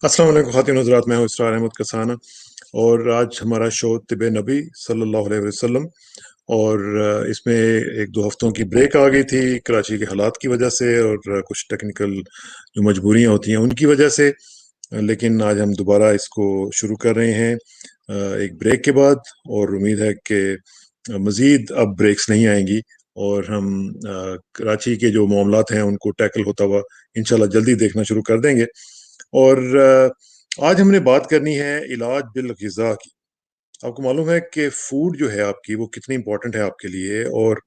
अस्सलाम वालेकुम ख़ातिन हज़रात, मैं हूँ इसरार अहमद कसाना और आज हमारा शो तिब नबी सल्लल्लाहु अलैहि वसल्लम। और इसमें एक दो हफ्तों की ब्रेक आ गई थी कराची के हालात की वजह से और कुछ टेक्निकल जो मजबूरियां होती हैं उनकी वजह से। लेकिन आज हम दोबारा इसको शुरू कर रहे हैं एक ब्रेक के बाद, और उम्मीद है कि मज़ीद अब ब्रेक्स नहीं आएंगी और हम कराची के जो मामलात हैं उनको टैकल होता हुआ इंशाल्लाह जल्दी देखना शुरू कर देंगे। और आज हमने बात करनी है इलाज बिल ग़िज़ा की। आपको मालूम है कि फूड जो है आपकी वो कितनी इंपॉर्टेंट है आपके लिए, और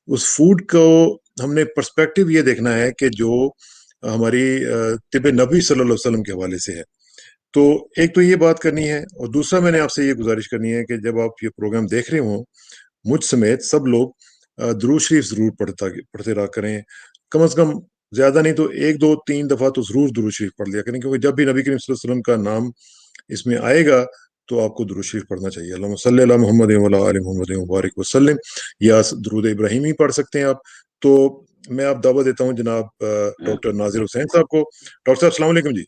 उस फूड को हमने पर्सपेक्टिव ये देखना है कि जो हमारी तिब नबी सल्लल्लाहु अलैहि वसल्लम के हवाले से है। तो एक तो ये बात करनी है, और दूसरा मैंने आपसे ये गुजारिश करनी है कि जब आप ये प्रोग्राम देख रहे हो, मुझ समेत सब लोग दुरूद शरीफ ज़रूर पढ़ते रहा करें। कम से कम ज़्यादा नहीं तो 1, 2, 3 दफ़ा तो ज़रूर दुरूद शरीफ पढ़ लिया करें, क्योंकि जब भी नबी करीम सल्लल्लाहु अलैहि वसल्लम का नाम इसमें आएगा तो आपको दुरूद शरीफ पढ़ना चाहिए। अल्लाहुम्मा सल्लि अला मुहम्मद व अला आलि मुहम्मद व बारिक वसल्लिम, या दुरूद इब्राहिमी पढ़ सकते हैं आप। तो मैं आप दावत देता हूँ जनाब डॉक्टर नाज़िर हुसैन साहब को। डॉक्टर साहब अस्सलाम वालेकुम जी।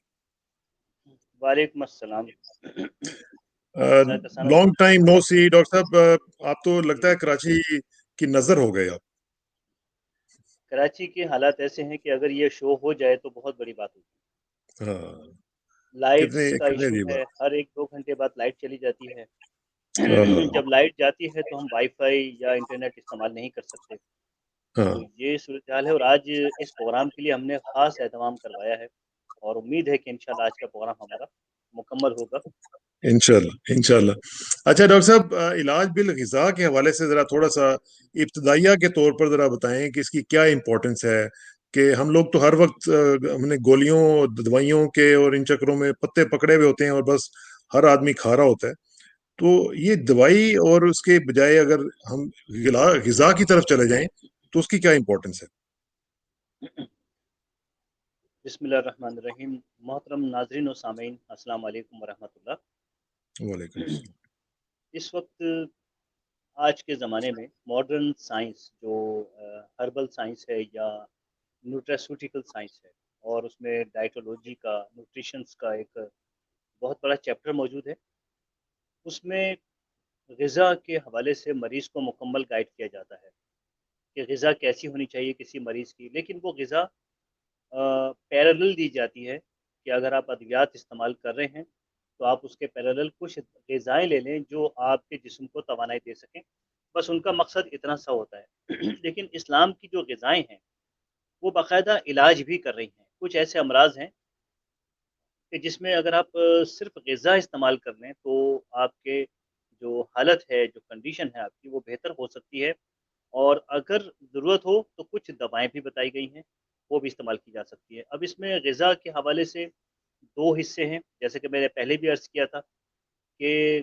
वालेकुम अस्सलाम। सर कसाना लॉन्ग साहब, टाइम नो सी डॉक्टर साहब। आप तो जी लगता है कराची की नज़र हो गए आप। कराची के हालात ऐसे हैं कि अगर ये शो हो जाए तो बहुत बड़ी बात होगी। हाँ, कितने लाइट्स का कितने इशू अजीब है, बात। हर 1-2 घंटे बाद लाइट चली जाती है। हाँ, जब लाइट जाती है तो हम वाईफाई या इंटरनेट इस्तेमाल नहीं कर सकते। तो हाँ, ये सूरत हाल है, और आज इस प्रोग्राम के लिए हमने ख़ास एहतमाम करवाया है और उम्मीद है कि इंशाल्लाह आज का प्रोग्राम हमारा मुकम्मल होगा। इंशाल्लाह इंशाल्लाह। अच्छा डॉक्टर साहब, इलाज बिल ग़िज़ा के हवाले से ज़रा थोड़ा-सा इब्तिदाइया के तौर पर ज़रा बताएँ कि इसकी क्या इम्पोर्टेंस है? कि हम लोग तो हर वक़्त हमने गोलियों, दवाइयों के और इन चक्करों में पत्ते पकड़े हुए होते हैं और बस हर आदमी खा रहा होता है। तो ये दवाई और उसके बजाय अगर हम ग़िज़ा की तरफ चले जाएँ, तो उसकी क्या इम्पोर्टेंस है? बिस्मिल्लाहिर्रहमानिर्रहीम। मोहतरम नाज़रीन व सामीन, अस्सलाम वालेकुम व वालेकुम रहमतुल्लाह। अस्सलाम। इस वक्त आज के ज़माने में मॉडर्न साइंस जो हर्बल साइंस है या न्यूट्रास्यूटिकल साइंस है, और उसमें डाइटोलॉजी का, न्यूट्रिशंस का एक बहुत बड़ा चैप्टर मौजूद है। उसमें ग़िज़ा के हवाले से मरीज़ को मुकम्मल गाइड किया जाता है कि ग़िज़ा कैसी होनी चाहिए किसी मरीज़ की। लेकिन वो ग़िज़ा पैरेलल दी जाती है कि अगर आप अद्वियात इस्तेमाल कर रहे हैं, तो आप उसके पैरेलल कुछ ग़िज़ाएँ ले लें जो आपके जिस्म को तवानाई दे सकें। बस उनका मकसद इतना सा होता है। लेकिन इस्लाम की जो ग़िज़ाएँ हैं, वो बाकायदा इलाज भी कर रही हैं। कुछ ऐसे अमराज़ हैं कि जिसमें अगर आप सिर्फ़ ग़िज़ा इस्तेमाल कर लें, तो आपके जो हालत है, जो कंडीशन है आपकी, वो बेहतर हो सकती है। और अगर ज़रूरत हो तो कुछ दवाएँ भी बताई गई हैं, वो भी इस्तेमाल की जा सकती है। अब इसमें ग़िज़ा के हवाले से 2 हिस्से हैं, जैसे कि मैंने पहले भी अर्ज़ किया था कि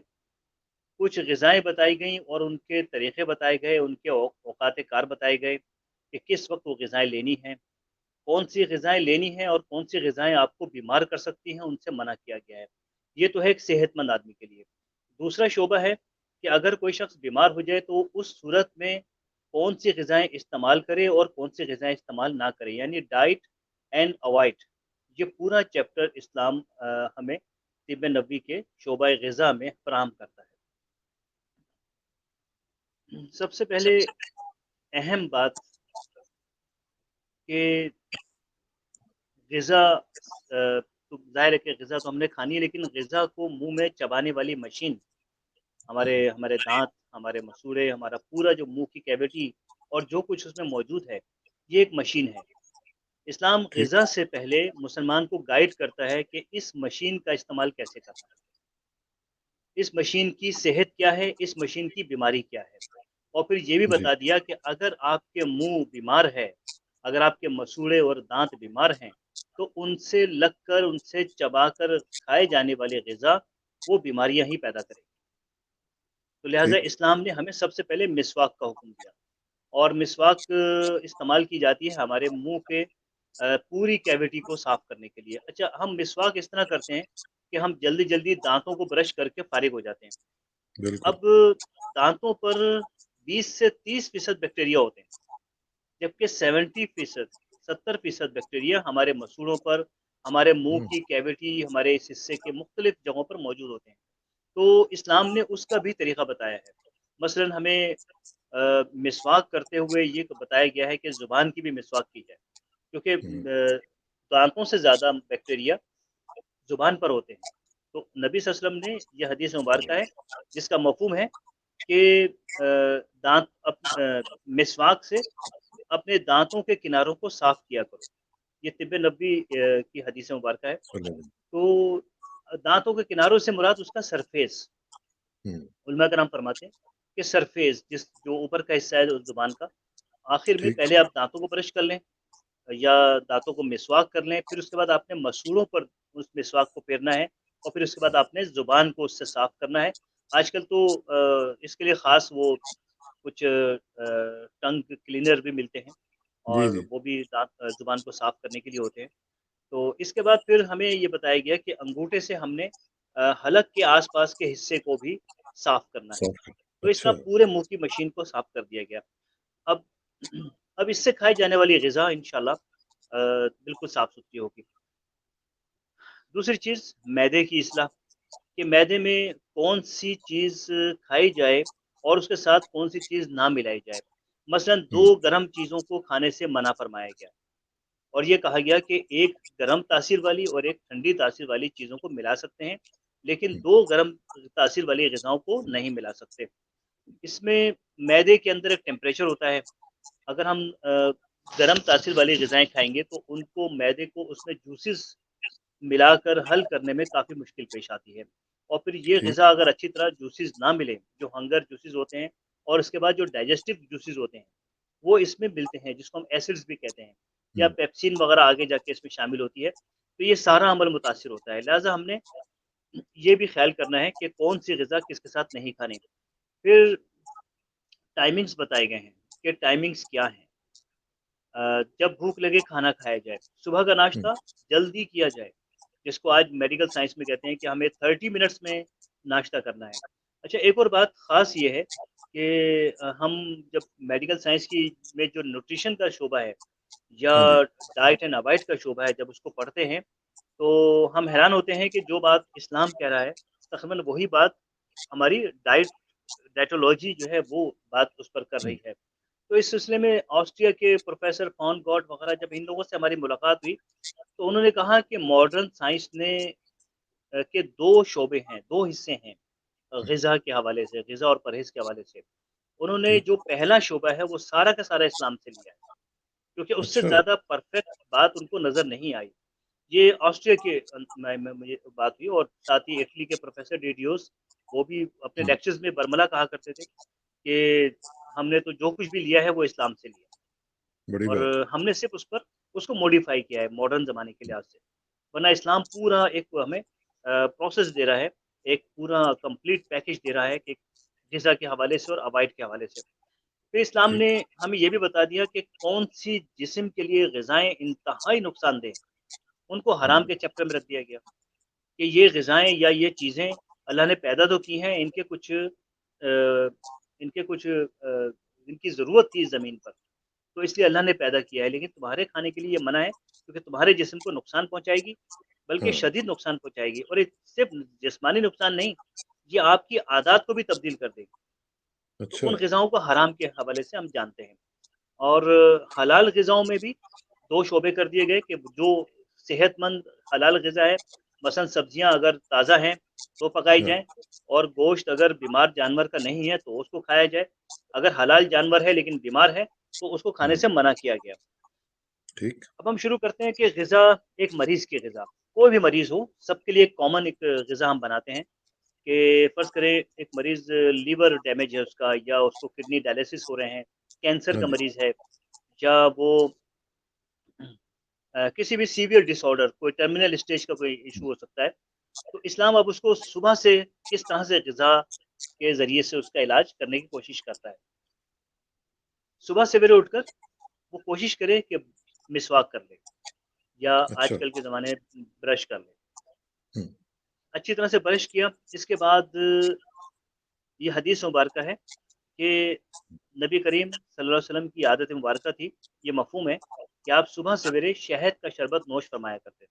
कुछ ग़िज़ाएँ बताई गईं और उनके तरीक़े बताए गए, उनके औक़ात-ए-कार बताए गए कि किस वक़्त वो ग़िज़ाएँ लेनी हैं, कौन-सी ग़िज़ाएँ लेनी हैं और कौन-सी ग़िज़ाएँ आपको बीमार कर सकती हैं, उनसे मना किया गया है। ये तो है एक सेहतमंद आदमी के लिए। दूसरा शोबा है कि अगर कोई शख़्स बीमार हो जाए तो उस सूरत में कौन-सी ग़िज़ाएँ इस्तेमाल करे और कौन-सी ग़िज़ाएँ इस्तेमाल ना करे, यानी डाइट एंड अवॉइड। ये पूरा चैप्टर इस्लाम हमें तिब नबवी के शोबा ग़िज़ा में फ़राहम करता है। सबसे पहले अहम बात कि ग़िज़ा तो ज़ाहिर है कि ग़िज़ा तो हमने खानी है, लेकिन ग़िज़ा को मुँह में चबाने वाली मशीन, हमारे हमारे दाँत, हमारे मसूड़े, हमारा पूरा जो मुँह की कैविटी और जो कुछ उसमें मौजूद है, ये एक मशीन है। इस्लाम ठीक। ग़िज़ा से पहले मुसलमान को गाइड करता है कि इस मशीन का इस्तेमाल कैसे करना है। इस मशीन की सेहत क्या है, इस मशीन की बीमारी क्या है। और फिर ये भी जी। बता दिया कि अगर आपके मुँह बीमार है, अगर आपके मसूड़े और दाँत बीमार हैं, तो उनसे लगकर, उनसे चबाकर खाए जाने वाली ग़िज़ा, वो बीमारियाँ ही पैदा करेगी। तो लिहाज़ा ठीक। इस्लाम ने हमें सबसे पहले मिसवाक का हुक्म दिया, और मिसवाक इस्तेमाल की जाती है हमारे मुँह के पूरी कैविटी को साफ़ करने के लिए। अच्छा, हम मिसवाक इस तरह करते हैं कि हम जल्दी-जल्दी दाँतों को ब्रश करके फ़ारिग हो जाते हैं। बिल्कुल। अब दाँतों पर 20 से 30% बैक्टीरिया होते हैं, जबकि 70% 70% बैक्टीरिया हमारे मसूड़ों पर, हमारे मुंह हुँ, की कैविटी हमारे इस हिस्से के मुख्तलिफ जगहों पर मौजूद होते हैं। तो इस्लाम ने उसका भी तरीका बताया है। मसलन हमें मिसवाक करते हुए ये बताया गया है कि ज़ुबान की भी मिसवाक की जाए, क्योंकि हुँ, दांतों से ज़्यादा बैक्टीरिया ज़ुबान पर होते हैं। तो नबी सल्लल्लाहु अलैहि वसल्लम ने यह हदीस मुबारक है जिसका मफ़हूम है कि दाँत मिसवाक से अपने दाँतों के किनारों को साफ़ किया करो। ये तिब्बे नबवी की हदीस मुबारक है। सल्लल्लाहु तो दाँतों के किनारों से मुराद उसका सरफेस। हुँ, उलमा कराम फरमाते हैं कि सरफेस जो ऊपर का हिस्सा है उस ज़ुबान का, आखिर में ठीक, पहले आप दाँतों को ब्रश कर लें या दाँतों को मिसवाक कर लें, फिर उसके बाद आपने मसूड़ों पर उस मिसवाक को फेरना है और फिर उसके बाद आपने ज़ुबान को उससे साफ़ करना है। आजकल तो इसके लिए ख़ास वो कुछ टंग क्लीनर भी मिलते हैं जी, और जी, वो भी ज़ुबान को साफ़ करने के लिए होते हैं। तो इसके बाद फिर हमें ये बताया गया कि अंगूठे से हमने हलक के आस-पास के हिस्से को भी साफ़ करना है। साफ़ कर तो इस तरह अच्छा, पूरे मुँह की मशीन को साफ़ कर दिया गया। अब अब इससे खाई जाने वाली ग़िज़ा इंशाअल्लाह बिल्कुल साफ़-सुथरी होगी। दूसरी चीज़ मैदे की इस्लाह, कि मैदे में कौन-सी चीज़ खाई जाए और उसके साथ कौन-सी चीज़ ना मिलाई जाए। मसलन हुँ, 2 गरम चीज़ों को खाने से मना फ़रमाया गया और ये कहा गया कि एक गरम तासीर वाली और एक ठंडी तासीर वाली चीज़ों को मिला सकते हैं, लेकिन हुँ, 2 गरम तासीर वाली ग़िज़ाओं को नहीं मिला सकते। इसमें मैदे के अंदर एक टेम्परेचर होता है, अगर हम गरम तासीर वाली ग़िज़ाएँ खाएँगे तो उनको मैदे को उसमें जूसेस मिलाकर हल करने में काफ़ी मुश्किल पेश आती है। और फिर ये ठीक, ग़िज़ा अगर अच्छी तरह जूसेस ना मिले, जो हंगर जूसेस होते हैं और उसके बाद जो डाइजेस्टिव जूसेस होते हैं, वो इसमें मिलते हैं जिसको हम एसिड्स भी कहते हैं या हुँ, पेप्सिन वग़ैरह आगे जाके इसमें शामिल होती है। तो ये सारा अमल मुतासिर होता है। लिहाज़ा हमने ये भी ख़्याल करना है कि कौन-सी ग़िज़ा किसके साथ नहीं खानी। फिर टाइमिंग्स बताए गए हैं कि टाइमिंग्स क्या हैं। जब भूख लगे खाना खाया जाए। सुबह का हुँ, नाश्ता जल्दी किया जाए, जिसको आज मेडिकल साइंस में कहते हैं कि हमें 30 मिनट्स में नाश्ता करना है। अच्छा एक और बात ख़ास ये है कि हम जब मेडिकल साइंस की में जो न्यूट्रिशन का शोबा है या हाँ जी, डाइट एंड अवॉइड का शोबा है, जब उसको पढ़ते हैं, तो हम हैरान होते हैं कि जो बात इस्लाम कह रहा है, तक़रीबन वही बात हमारी डाइटोलॉजी जो है वो बात उस पर कर हुँ, रही है। तो इस सिलसिले में ऑस्ट्रिया के प्रोफ़ेसर फॉन गॉट वग़ैरह जब इन लोगों से हमारी मुलाकात हुई, तो उन्होंने कहा कि मॉडर्न साइंस ने के 2 शोबे हैं, 2 हिस्से हैं हुँ, ग़िज़ा के हवाले से, ग़िज़ा और परहेज़ के हवाले से। उन्होंने ठीक, जो पहला शोबा है, वो सारा का सारा इस्लाम से लिया है, क्योंकि उससे अच्छा, ज़्यादा परफ़ेक्ट बात उनको नज़र नहीं आई। ये ऑस्ट्रिया के में मुझे बात हुई और साथ ही इटली के प्रोफ़ेसर डिडियोस, वो भी अपने हुँ, लेक्चर्स में बरमला कहा करते थे कि हमने तो जो कुछ भी लिया है, वो इस्लाम से लिया है। बड़ी और बात, हमने सिर्फ़ उस पर उसको मॉडिफ़ाई किया है मॉडर्न ज़माने के लिहाज़ से। वरना इस्लाम पूरा एक हमें प्रोसेस दे रहा है, एक पूरा कंप्लीट पैकेज दे रहा है कि ग़िज़ा के हवाले से और अवॉइड के हवाले से। फिर इस्लाम ने ठीक, हमें ये भी बता दिया कि कौन-सी जिस्म के लिए ग़िज़ाएँ इंतहाई नुकसानदेह हैं, उनको हुँ, हराम के चैप्टर में रख दिया गया कि ये ग़िज़ाएँ या ये चीज़ें अल्लाह ने पैदा तो की हैं, इनकी ज़रूरत थी ज़मीन पर। तो इसलिए अल्लाह ने पैदा किया है, लेकिन तुम्हारे खाने के लिए ये मना है क्योंकि तुम्हारे जिस्म को नुकसान पहुँचाएगी, बल्कि हाँ, शदीद नुकसान पहुँचाएगी और ये सिर्फ़ जिस्मानी नुकसान नहीं, ये आपकी आदत को भी तब्दील कर देगी। तो अच्छा, उन ग़िज़ाओं को हराम के हवाले से हम जानते हैं और हलाल ग़िज़ाओं में भी 2 शोबे कर दिए गए कि जो सेहतमंद हलाल ग़िज़ा है, मसलन सब्ज़ियाँ अगर ताज़ा हैं, तो पकाई हाँ, जाएँ और गोश्त अगर बीमार जानवर का नहीं है, तो उसको खाया जाए। अगर हलाल जानवर है लेकिन बीमार है, तो उसको खाने हुँ, से मना किया गया। ठीक, अब हम शुरू करते हैं कि ग़िज़ा एक मरीज़ की ग़िज़ा, कोई भी मरीज़ हो, सबके लिए एक कॉमन एक ग़िज़ा हम बनाते हैं कि फ़र्ज़ करें एक मरीज़ लीवर डैमेज है उसका या उसको किडनी डायलिसिस हो रहे हैं, कैंसर हाँ का जी, मरीज़ है या वो किसी भी सीवियर डिसऑर्डर कोई टर्मिनल स्टेज का कोई इश्यू हो सकता है। तो इस्लाम अब उसको सुबह से किस तरह से ग़िज़ा के ज़रिए से उसका इलाज करने की कोशिश करता है। सुबह सवेरे उठकर वो कोशिश करे कि मिसवाक कर ले या अच्छा, आजकल के ज़माने में ब्रश कर ले। हुँ, अच्छी तरह से ब्रश किया, इसके बाद ये हदीस मुबारका है कि नबी करीम सल्लल्लाहु अलैहि वसल्लम की आदत मुबारका थी, ये मफ़हूम है कि आप सुबह सवेरे शहद का शरबत नोश फ़रमाया करते थे।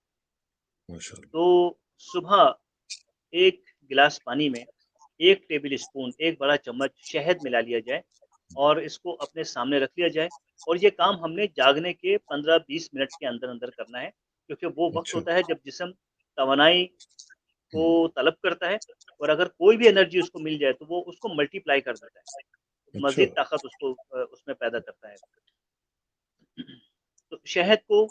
माशाल्लाह। तो सुबह 1 गिलास पानी में 1 टेबल स्पून, 1 बड़ा चम्मच शहद मिला लिया जाए और इसको अपने सामने रख लिया जाए और ये काम हमने जागने के 15-20 मिनट के अंदर-अंदर करना है, क्योंकि वो वक़्त अच्छा। होता है जब जिस्म तवानाई को हुँ। तलब करता है और अगर कोई भी एनर्जी उसको मिल जाए तो वो उसको मल्टीप्लाई कर देता है, अच्छा। मज़ीद ताकत उसको उसमें पैदा करता है। तो शहद को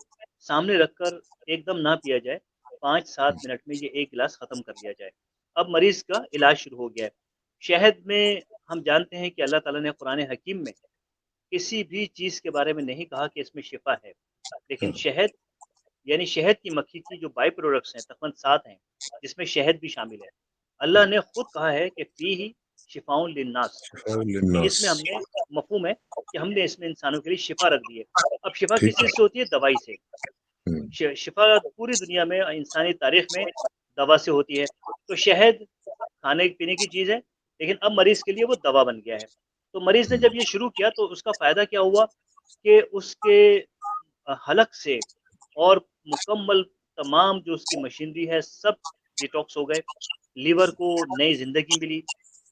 सामने रखकर एकदम ना पिया जाए, 5-7 हुँ। मिनट में ये 1 गिलास ख़त्म कर लिया जाए। अब मरीज़ का इलाज शुरू हो गया है। शहद में हम जानते हैं कि अल्लाह ताला ने कुरान हकीम में किसी भी चीज़ के बारे में नहीं कहा कि इसमें शिफ़ा है। लेकिन हाँ। शहद यानी शहद की मक्खी की जो बाय प्रोडक्ट्स हैं तकरीबन 7 हैं, जिसमें शहद भी शामिल है। अल्लाह ने खुद कहा है कि फ़ीही शिफ़ाउन लिन्नास, शिफ़ाउन कि लिन्नास। इसमें हमने मफ़हूम है कि हमने इसमें इंसानों के लिए शिफ़ा रख दी है। अब शिफ़ा ठीक किस चीज़ है। से होती है? दवाई से। हुँ। शिफ़ा पूरी दुनिया में इंसानी तारीख़ में दवा से होती है। तो शहद खाने-पीने की चीज़ है, लेकिन अब मरीज़ के लिए वो दवा बन गया है। तो मरीज़ ने हुँ। जब ये शुरू किया तो उसका फ़ायदा क्या हुआ कि उसके हलक से और मुकम्मल तमाम जो उसकी मशीनरी है सब डिटॉक्स हो गए। लीवर को नई ज़िंदगी मिली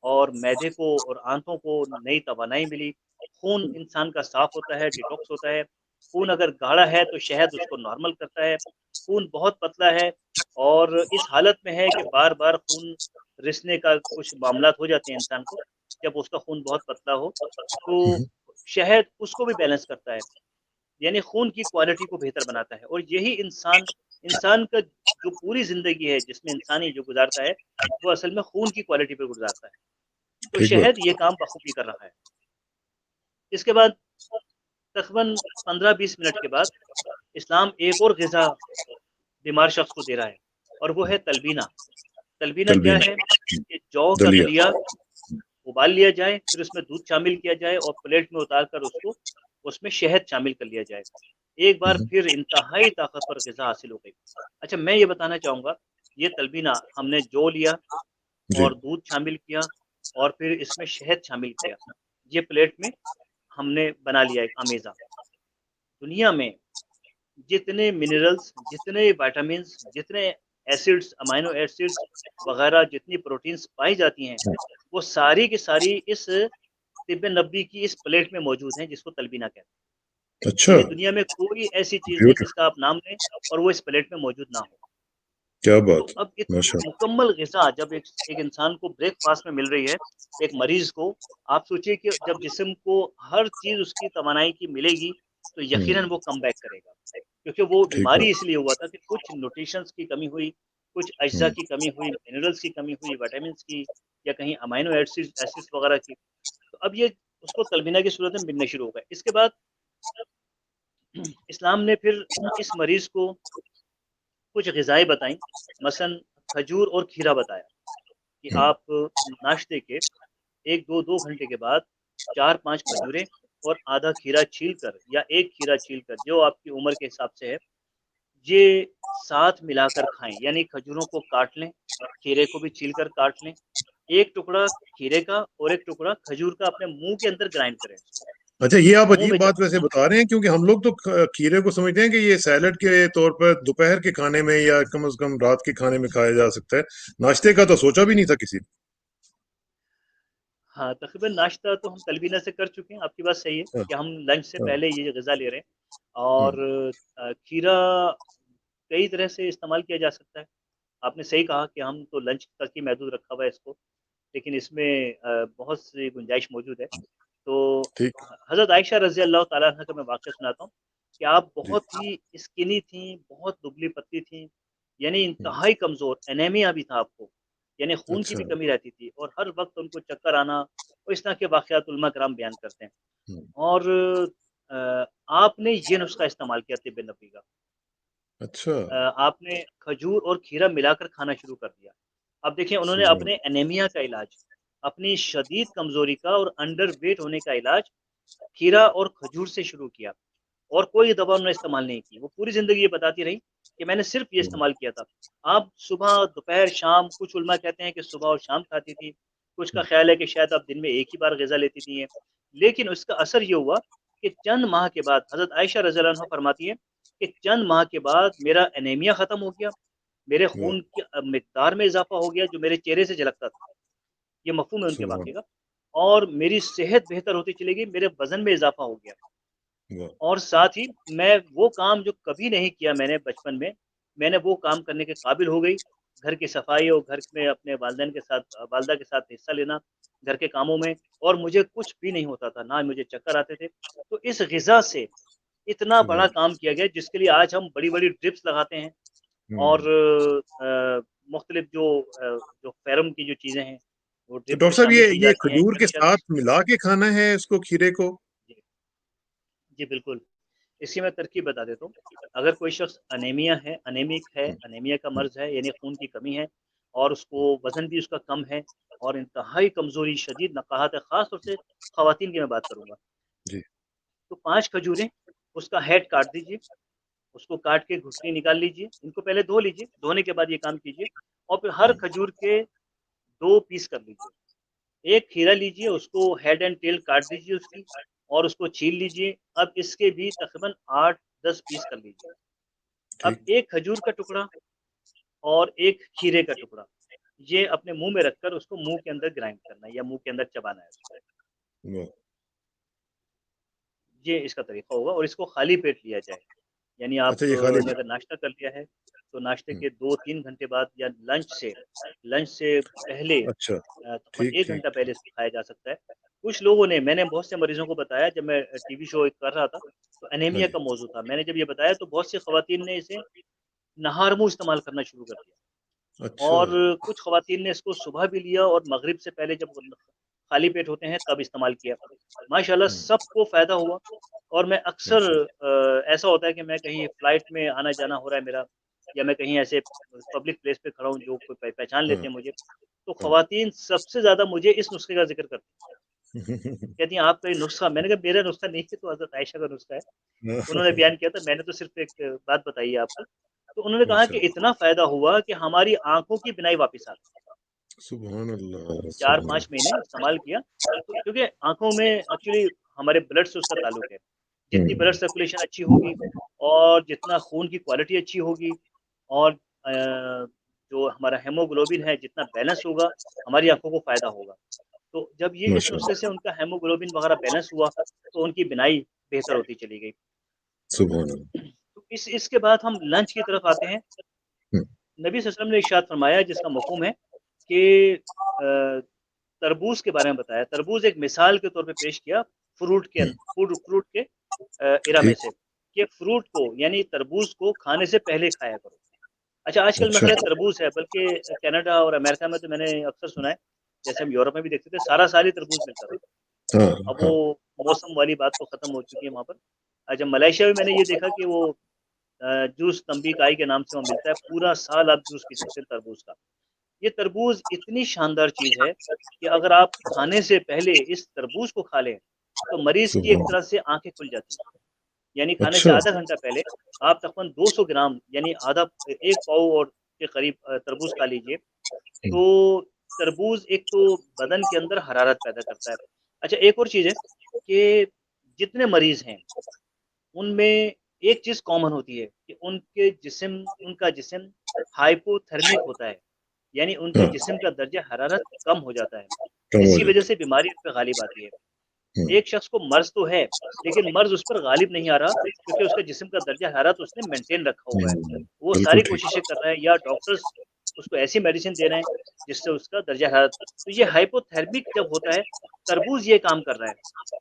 और मैदे को और आंतों को नई तवानाई मिली। खून इंसान का साफ़ होता है, डिटॉक्स होता है। खून अगर गाढ़ा है तो शहद उसको नॉर्मल करता है। खून बहुत पतला है और इस हालत में है कि बार-बार खून रिसने का कुछ मामलात हो जाते हैं इंसान को, जब उसका खून बहुत पतला हो। हुँ, तो हुँ। शहद उसको भी बैलेंस करता है, यानी खून की क्वालिटी को बेहतर बनाता है और यही इंसान इंसान का जो पूरी ज़िंदगी है जिसमें इंसानी जो गुज़ारता है, वो असल में खून की क्वालिटी पे गुज़ारता है। तो ठीक शहद बात। ये काम बखूबी कर रहा है। इसके बाद तकरीबन 15-20 मिनट के बाद इस्लाम एक और ग़िज़ा बीमार शख़्स को दे रहा है और वो है तलबीना। तलबीना क्या तलबीना। है? कि जौ का दलिया। दलिया उबाल लिया जाए, फिर उसमें दूध शामिल किया जाए और प्लेट में उतार कर उसको उसमें शहद शामिल कर लिया जाए। एक हुँ, बार हुँ। फिर इंतहाई ताकतवर ग़िज़ा हासिल हो गई। अच्छा, मैं ये बताना चाहूँगा, ये तलबीना हमने जौ लिया जी। और दूध शामिल किया और फिर इसमें शहद शामिल किया। ये प्लेट में हमने बना लिया एक अमेज़ा। दुनिया में जितने मिनरल्स, जितने विटामिन्स, जितने एसिड्स, अमाइनो एसिड्स वग़ैरह जितनी प्रोटीन्स पाई जाती हैं, वो सारी की सारी इस तिब्बे नबवी की इस प्लेट में मौजूद हैं जिसको तलबीना कहते हैं। अच्छा। यानी दुनिया में कोई ऐसी चीज़ नहीं ब्यूटी जिसका आप नाम लें और वो इस प्लेट में मौजूद ना हो। क्या तो बात! अब एक माशाअल्लाह। मुकम्मल ग़िज़ा जब एक इंसान को ब्रेकफ़ास्ट में मिल रही है, एक मरीज़ को, आप सोचिए कि जब जिस्म को हर चीज़ उसकी तवानाई की मिलेगी, तो हुँ। यकीनन वो कम बैक करेगा। क्योंकि वो ठीक बीमारी बात। इसलिए हुआ था कि कुछ न्यूट्रिशंस की कमी हुई, कुछ अज्ज़ा हुँ। की कमी हुई, मिनरल्स की कमी हुई, विटामिन्स की या कहीं अमाइनो एसिड्स एसिड्स वग़ैरह की। तो अब ये उसको तलबीना की सूरत में मिलने शुरू हो गए। इसके बाद इस्लाम ने फिर इस मरीज़ को कुछ ग़िज़ाएँ बताईं, मसलन खजूर और खीरा बताया कि हुँ। आप नाश्ते के 1-2 घंटे के बाद 4-5 खजूरें और आधा खीरा छील कर या 1 खीरा छील कर, जो आपकी उम्र के हिसाब से है, ये साथ मिलाकर खाएँ। यानी खजूरों को काट लें, खीरे को भी छील कर काट लें। 1 टुकड़ा खीरे का और 1 टुकड़ा खजूर का अपने मुँह के अंदर ग्राइंड करें इसको। अच्छा, ये आप मुँह अजीब में जब बात वैसे बता रहे हैं क्योंकि हम लोग तो खीरे को समझते हैं कि ये सैलेड के तौर पर दोपहर के खाने में या कम से कम रात के खाने में खाया जा सकता है। नाश्ते का तो सोचा भी नहीं था किसी ने। हाँ, तकरीबन नाश्ता तो हम तलबीना से कर चुके हैं, आपकी बात सही है हाँ, कि हम लंच से हाँ। पहले ये ग़िज़ा ले रहे हैं हुँ। और खीरा कई तरह से इस्तेमाल किया जा सकता है। आपने सही कहा कि हम तो लंच तक ही महदूद रखा हुआ है इसको, लेकिन इसमें बहुत सी गुंजाइश मौजूद है। तो ठीक। हज़रत आयशा रज़ी अल्लाह तआला अन्हा का मैं वाक़या सुनाता हूँ कि आप जी। बहुत ही स्किनी थीं, बहुत दुबली-पतली थीं, यानी हुँ। इंतहाई कमज़ोर, एनीमिया भी था आपको, यानी खून की अच्छा। भी कमी रहती थी और हर वक़्त उनको चक्कर आना और इस तरह के वाक़यात उलमा कराम बयान करते हैं। हुँ। और आपने ये नुस्ख़ा इस्तेमाल किया तिब्बे नबवी का। अच्छा। आपने खजूर और खीरा मिलाकर खाना शुरू कर दिया। अब देखिए उन्होंने सुभान अपने एनीमिया का इलाज, अपनी शदीद कमज़ोरी का और अंडरवेट होने का इलाज खीरा और खजूर से शुरू किया और कोई दवा उन्होंने इस्तेमाल नहीं की। वो पूरी ज़िंदगी ये बताती रहीं कि मैंने सिर्फ़ ये हुँ। इस्तेमाल किया था। आप सुबह, दोपहर, शाम कुछ उलमा कहते हैं कि सुबह और शाम खाती थी, कुछ का हुँ। ख़्याल है कि शायद आप दिन में एक ही बार ग़िज़ा लेती थी ये। लेकिन उसका असर ये हुआ कि चंद माह के बाद हज़रत आयशा रज़ियल्लाहु अन्हा फरमाती हैं कि चंद माह के बाद मेरा एनीमिया ख़त्म हो गया, मेरे वाह! खून की मिकदार में इज़ाफ़ा हो गया जो मेरे चेहरे से झलकता था। ये मफ़हूम है उनके सुभान वाक़े का और मेरी सेहत बेहतर होती चली गई, मेरे वज़न में इज़ाफ़ा हो गया वाह! और साथ ही मैं वो काम जो कभी नहीं किया मैंने बचपन में, मैंने वो काम करने के काबिल हो गई। घर की सफ़ाई और घर में अपने वालिदैन के साथ वालिदा के साथ हिस्सा लेना, घर के कामों में और मुझे कुछ भी नहीं होता था, ना मुझे चक्कर आते थे। तो इस ग़िज़ा से इतना बड़ा सुभान काम किया गया जिसके लिए आज हम बड़ी-बड़ी ड्रिप्स लगाते हैं और हुँ। मुख्तलिफ जो फेरम की जो चीज़ें हैं, वो तो ड्रिप्स में डॉक्टर साहब शामिल की ये जाती हैं, खजूर के इंजेक्शन साथ मिला के खाना है इसको खीरे को? जी, जी बिल्कुल। इसकी मैं तरकीब बता देता हूँ। अगर कोई शख़्स अनीमिया है अनीमिक है, हुँ, अनीमिया का हुँ, मर्ज़ है यानी खून की कमी है और उसको वज़न भी उसका कम है और इंतहाई कमज़ोरी, शदीद नक़ाहत है, ख़ास तौर से ख़वातीन की मैं बात करूँगा। जी, तो 5 खजूरें, उसका हेड काट दीजिए, उसको काट के घुटनी निकाल लीजिए, इनको पहले धो लीजिए, धोने के बाद ये काम कीजिए और फिर हर हुँ, खजूर के 2 पीस कर लीजिए। एक खीरा लीजिए, उसको हेड एंड टेल काट दीजिए उसकी और उसको छील लीजिए। अब इसके भी तकरीबन 8-10 पीस कर लीजिए। अब ठीक। एक खजूर का टुकड़ा और एक खीरे का टुकड़ा, ये अपने मुँह में रखकर उसको मुँह के अंदर ग्राइंड करना है या मुँह के अंदर चबाना है उसको। वाह! ये इसका तरीका होगा और इसको खाली पेट लिया जाए। यानी अच्छा ये खाली आपने पेट अगर नाश्ता कर लिया है, तो नाश्ते हुँ, के 2-3 घंटे बाद या लंच से पहले अच्छा, तकरीबन ठीक, 1 ठीक, घंटा ठीक। पहले इसको खाया जा सकता है। कुछ लोगों ने मैंने बहुत से मरीज़ों को बताया जब मैं टीवी शो एक कर रहा था, तो हाँ एनीमिया जी, का मौजू था। मैंने जब ये बताया तो बहुत सी ख़वातीन ने इसे नहारमू इस्तेमाल करना शुरू कर दिया अच्छा, और कुछ ख़वातीन ने इसको सुबह भी लिया और मगरिब से पहले जब वो खाली पेट होते हैं तब इस्तेमाल किया। माशाअल्लाह हुँ, सबको फ़ायदा हुआ और मैं अक्सर माशाअल्लाह, ऐसा होता है कि मैं कहीं फ़्लाइट में आना-जाना हो रहा है मेरा या मैं कहीं ऐसे पब्लिक प्लेस पे खड़ा हूँ जो कोई पहचान हाँ, लेते हैं मुझे, तो हाँ। ख़वातीन सबसे ज़्यादा मुझे इस नुस्खे का ज़िक्र करती हैं। कहती हैं आपका ये नुस्खा मैंने कहा मेरा नुस्खा नहीं है तो हज़रत आयशा का नुस्खा है। उन्होंने बयान किया था मैंने तो सिर्फ़ एक बात बताई है आपको। तो उन्होंने कहा कि माशाअल्लाह, इतना फ़ायदा हुआ कि हमारी आँखों की बिनाई वापस आ गई। सुभान अल्लाह, सुभान 4-5 महीने इस्तेमाल किया, तो क्योंकि आँखों में एक्चुअली हमारे ब्लड से उसका ताल्लुक है। जितनी ब्लड हुँ, सर्कुलेशन अच्छी होगी और जितना खून की क्वालिटी अच्छी होगी और जो हमारा हीमोग्लोबिन है जितना बैलेंस होगा, हमारी आँखों को फ़ायदा होगा। तो जब ये इस नुस्खे से माशाअल्लाह, उनका हीमोग्लोबिन वगैरह बैलेंस हुआ, तो उनकी बिनाई बेहतर होती चली गई। सुभान अल्लाह, तो इसके बाद हम लंच की तरफ आते हैं। हुँ, नबी सल्लल्लाहु अलैहि वसल्लम ने इरशाद फरमाया जिसका मफ़हूम है कि तरबूज़ के बारे में बताया। तरबूज़ एक मिसाल के तौर पे पेश किया फ्रूट के हुँ, अन फ्रूट फ्रूट के इरा में ठीक, से कि फ्रूट को यानी तरबूज़ को खाने से पहले खाया करो। अच्छा आजकल अच्छा, मसला तरबूज़ है बल्कि कनाडा और अमेरिका में तो मैंने अक्सर सुना है, जैसे हम यूरोप में भी देखते थे सारा साल ही तरबूज़ मिलता था। हाँ, अब वो हाँ, मौसम वाली बात तो ख़त्म हो चुकी है वहाँ पर। अच्छा मलेशिया में मैंने ये देखा कि वो जूस तंबीकाई के नाम से वहाँ मिलता है, पूरा साल आप जूस पी सकते हैं तरबूज़ का। ये तरबूज़ इतनी शानदार चीज़ है कि अगर आप खाने से पहले इस तरबूज़ को खा लें, तो मरीज़ की एक सुभान तरह से आँखें खुल जाती हैं। यानी खाने से अच्छा, आधा घंटा पहले आप तकरीबन 200 ग्राम यानी आधा 1 पाव और के करीब तरबूज़ खा लीजिए। हुँ, तो तरबूज़ एक तो बदन के अंदर हरारत पैदा करता है। अच्छा एक और चीज़ है कि जितने मरीज़ हैं, उनमें एक चीज़ कॉमन होती है कि उनका जिस्म हाइपोथर्मिक होता है। यानी उनके हाँ, जिस्म का दर्जा हरारत कम हो जाता है, कम हो जिसकी वजह जाता से बीमारी उस पे गालिब आती है। है, एक शख्स को मर्ज़ तो है, लेकिन मर्ज़ उस पर गालिब नहीं आ रहा क्योंकि उसके जिस्म का दर्जा हरारत उसने मेंटेन रखा हुआ है। वो बिल्कुल सारी ठीक, कोशिशें कर रहा है या डॉक्टर्स उसको ऐसी मेडिसिन दे रहे हैं, जिससे उसका दर्जा हरारत तो ये हाइपोथर्मिक जब होता है, तरबूज़ ये काम कर रहा है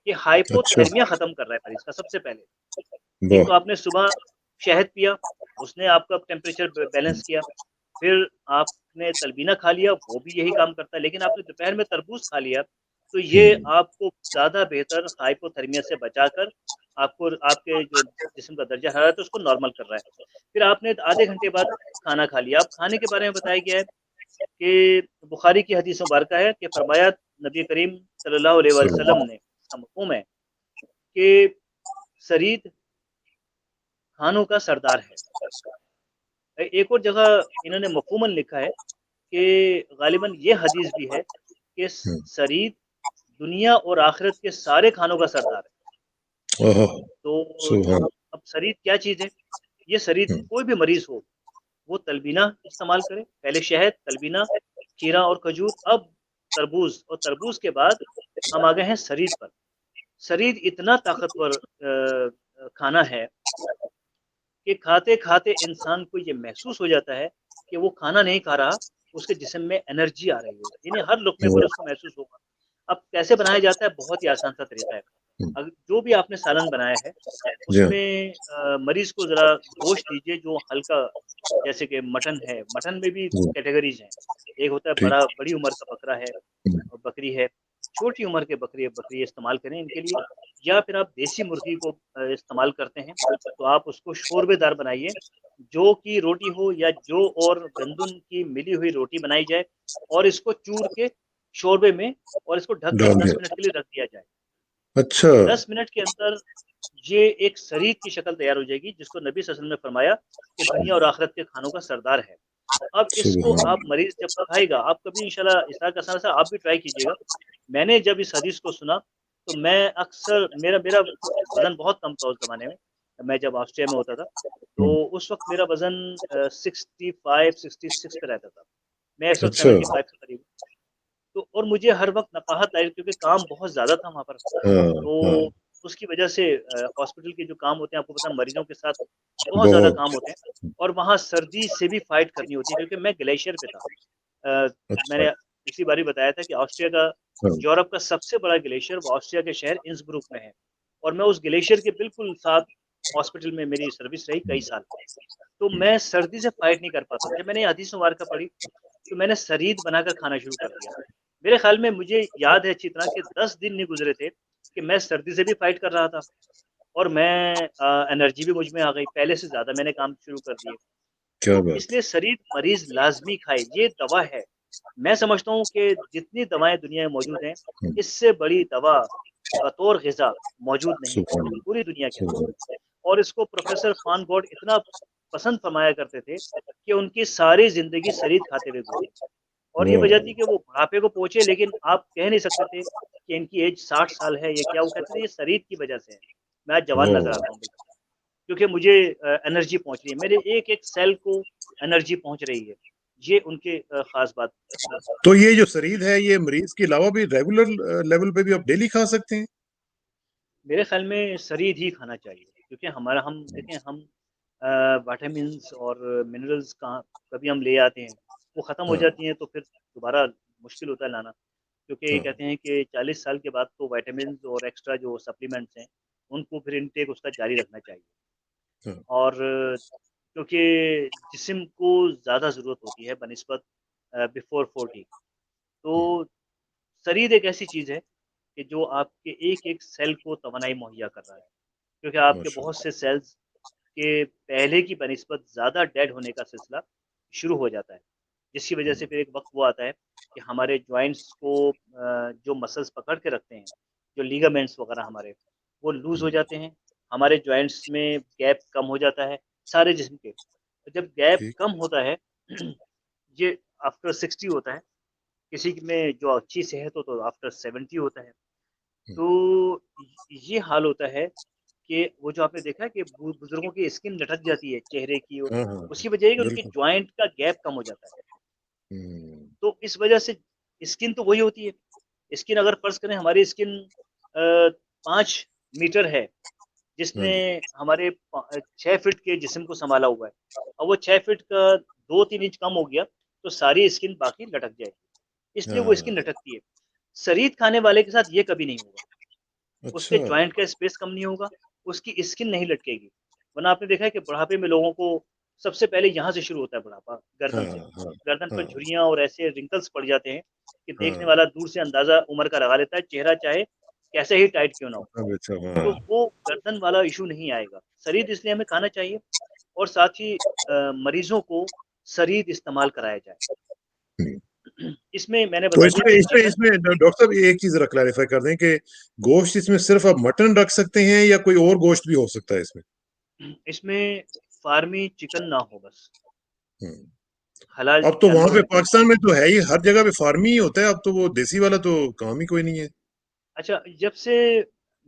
कि अच्छा, हाइपोथर्मिया ख़त्म कर रहा है मरीज़ का सबसे पहले। एक वाह! तो आपने सुबह शहद पिया, उसने आपका टेम्परेचर बैलेंस किया। फिर आपने तलबीना खा लिया, वो भी यही काम करता है। लेकिन आपने दोपहर में तरबूज़ खा लिया, तो ये हुँ, आपको ज़्यादा बेहतर हाइपोथर्मिया से बचाकर आपको आपके जो जिस्म का दर्जा हरारत है, उसको नॉर्मल कर रहा है। फिर आपने आधे घंटे बाद खाना खा लिया। अब खाने के बारे में बताया गया है कि बुखारी की हदीस मुबारक है कि फरमाया नबी करीम सल्लल्लाहु अलैहि वसल्लम सल्लल्लाहु ने, इसका मफ़हूम है कि शरीर खानों का सरदार है। एक और जगह इन्होंने मफ़हूमन लिखा है कि गालिबन ये हदीस भी है कि हुँ, शरीर दुनिया और आखिरत के सारे खानों का सरदार है। आहा! तो सुभान अब शरीर क्या चीज़ है? ये शरीर हुँ, कोई भी मरीज़ हो, वो तलबीना इस्तेमाल करें। पहले शहद, तलबीना, खीरा और खजूर, अब तरबूज़, और तरबूज़ के बाद हम आ गए हैं सरीद पर। सरीद इतना ताकतवर खाना है कि खाते-खाते इंसान को ये महसूस हो जाता है कि वो खाना नहीं खा रहा, उसके जिस्म में एनर्जी आ रही है। यानी हर लुक़मे पर हाँ, उसको महसूस होगा। अब कैसे बनाया जाता है? बहुत ही आसान सा तरीका है। हम्म, जो भी आपने सालन बनाया है, जी हाँ, उसमें मरीज़ को ज़रा गोश्त दीजिए जो हल्का, जैसे कि मटन है, मटन में भी जी, कैटेगरीज़ हैं। एक होता है ठीक, बड़ी उम्र का बकरा है हम्म, और बकरी है, छोटी उम्र के बकरी इस्तेमाल करें इनके लिए, या फिर आप देसी मुर्गी को इस्तेमाल करते हैं, तो आप उसको शोरबेदार बनाइए, जौ की रोटी हो या जौ और गंदुम की मिली हुई रोटी बनाई जाए और इसको चूर के शोरबे में, और इसको ढक कर डाल 10 दिया, मिनट के लिए रख दिया जाए। अच्छा, 10 मिनट के अंदर ये एक सरीद की शक्ल तैयार हो जाएगी, जिसको नबी सल्लल्लाहु अलैहि वसल्लम ने फरमाया कि दुनिया और आखिरत के खानों का सरदार है। अब इसको सुभान आप मरीज़ जब खाएगा, आप कभी इंशाल्लाह इसहाक हसन साहब आप भी ट्राई कीजिएगा। मैंने जब इस हदीस को सुना, तो मैं अक्सर, मेरा मेरा वज़न बहुत कम था उस ज़माने में, मैं जब ऑस्ट्रिया में होता था, तो उस वक़्त मेरा वज़न 65-66 पे रहता था। मैं इस वक़्त अच्छा, 75 के करीब हूँ। तो और मुझे हर वक़्त नकाहत आई, क्योंकि काम बहुत ज़्यादा था वहाँ पर। हाँ, हाँ, तो उसकी वजह से हॉस्पिटल के जो काम होते हैं, आपको पता है मरीज़ों के साथ बहुत ज़्यादा बहुत, काम होते हैं, और वहाँ सर्दी से भी फ़ाइट करनी होती है, क्योंकि मैं ग्लेशियर पे था। अ, अच्छा, मैंने पिछली बार भी बताया था कि ऑस्ट्रिया का, हाँ, यूरोप का सबसे बड़ा ग्लेशियर वो ऑस्ट्रिया के शहर इंसब्रुक में है, और मैं उस ग्लेशियर के बिल्कुल साथ हॉस्पिटल में मेरी सर्विस रही कई साल। तो मैं सर्दी से फ़ाइट नहीं कर पाता। जब मैंने ये हदीस मुबारका पढ़ी, तो मैंने सरीद बनाकर खाना शुरू कर दिया। मेरे ख़्याल में, मुझे याद है अच्छी तरह कि 10 दिन नहीं गुज़रे थे कि मैं सर्दी से भी फ़ाइट कर रहा था, और मैं एनर्जी भी मुझ में आ गई, पहले से ज़्यादा मैंने काम शुरू कर दिए। क्या तो बात इसलिए सरीद मरीज़ लाज़मी खाए, ये दवा है। मैं समझता हूँ कि जितनी दवाएँ दुनिया में मौजूद हैं, है, इससे बड़ी दवा बतौर ग़िज़ा मौजूद नहीं है, सुभान अल्लाह, पूरी दुनिया के अंदर। सुभान और इसको प्रोफ़ेसर फ़ान गॉड इतना पसंद फ़रमाया करते थे कि उनकी सारी ज़िंदगी सरीद खाते हुए गुज़री। और ये अल्लाह, वजह वाह, थी कि वो बुढ़ापे को पहुँचे, लेकिन आप कह नहीं सकते थे कि इनकी एज 60 साल है, ये क्या, वो कहते थे ये सरीद की वजह से है। मैं आज जवान नज़र वाह, आता हूँ बिल्कुल, क्योंकि मुझे एनर्जी पहुँच रही है, मेरे एक-एक सेल को एनर्जी पहुँच रही है। ये उनके ख़ास बात थी। तो ये जो सरीद है, ये मरीज़ के अलावा भी रेगुलर लेवल पे भी आप डेली खा सकते हैं? मेरे ख़्याल में सरीद ही खाना चाहिए, क्योंकि हमारा, हम देखें, हम विटामिन्स और मिनरल्स कहाँ कभी हम ले आते हैं, वो ख़त्म हो हाँ, जाती हैं, तो फिर दोबारा मुश्किल होता है लाना। क्योंकि ये हाँ, कहते हैं कि 40 साल के बाद तो विटामिन्स और एक्स्ट्रा जो सप्लीमेंट्स हैं, उनको फिर इनटेक उसका जारी रखना चाहिए। हाँ, और क्योंकि जिस्म को ज़्यादा ज़रूरत होती है बनिस्बत बिफ़ोर 40। हुँ, तो शरीर एक ऐसी चीज़ है कि जो आपके एक-एक सेल को तवानाई मुहैया कर रहा है। क्योंकि आपके बहुत माशाअल्लाह, से सेल्स के पहले की बनिस्बत ज़्यादा डेड होने का सिलसिला शुरू हो जाता है। जिसकी वजह हुँ, से फिर एक वक़्त वो आता है कि हमारे जॉइंट्स को जो मसल्स पकड़ के रखते हैं, जो लिगामेंट्स वग़ैरह हमारे, वो लूज़ हो हुँ, जाते हैं। हमारे जॉइंट्स में गैप कम हो जाता है, सारे जिस्म के। तो जब गैप ठीक, कम होता है, ये आफ्टर 60 होता है, किसी में जो अच्छी सेहत हो तो आफ्टर 70 होता है। हुँ, तो ये हाल होता है कि वो जो आपने देखा है कि बुज़ुर्गों की स्किन लटक जाती है चेहरे की, हाँ, हाँ, हाँ, उसकी वजह ये है कि उनकी बिल्कुल, जॉइंट का गैप कम हो जाता है। हुँ, तो इस वजह से स्किन तो वही होती है। स्किन अगर फ़र्ज़ करें हमारी स्किन 5 मीटर है, हाँ जिसने जी, हमारे 6 फीट के जिस्म को सँभाला हुआ है। और वो 6 फीट का 2-3 इंच कम हो गया, तो सारी स्किन बाकी लटक जाएगी। इसलिए वो हाँ, स्किन लटकती है। शरीर खाने वाले के साथ ये कभी नहीं होगा। उसके अच्छा, जॉइंट का स्पेस कम नहीं होगा, उसकी स्किन नहीं लटकेगी। वरना आपने देखा है कि बुढ़ापे में लोगों को सबसे पहले यहाँ से शुरू होता है बुढ़ापा, गर्दन से। हाँ, हाँ, गर्दन पर हाँ, झुर्रियाँ और ऐसे रिंकल्स पड़ जाते हैं कि देखने हाँ, वाला दूर से अंदाज़ा उम्र का लगा लेता है, चेहरा चाहे कैसे ही टाइट क्यों ना हो। अब अच्छा, तो हाँ, वो गर्दन वाला इश्यू नहीं आएगा। सरीद इसलिए हमें खाना चाहिए, और साथ ही मरीज़ों को सरीद इस्तेमाल कराया जाए। हुँ। इसमें मैंने तो बता दिया इसमें कि इसमें चिकन, इसमें डॉक्टर साहब एक चीज़ ज़रा क्लैरिफ़ाई कर दें कि गोश्त इसमें सिर्फ़ आप मटन रख सकते हैं या कोई और गोश्त भी हो सकता है इसमें? इसमें फ़ार्मी चिकन ना हो बस, हुँ। हलाल अब तो वहाँ जानवर पे रखें। पाकिस्तान में तो है ही, हर जगह पे फार्मी ही होता है, अब तो वो देसी वाला तो काम ही कोई नहीं है। अच्छा, जब से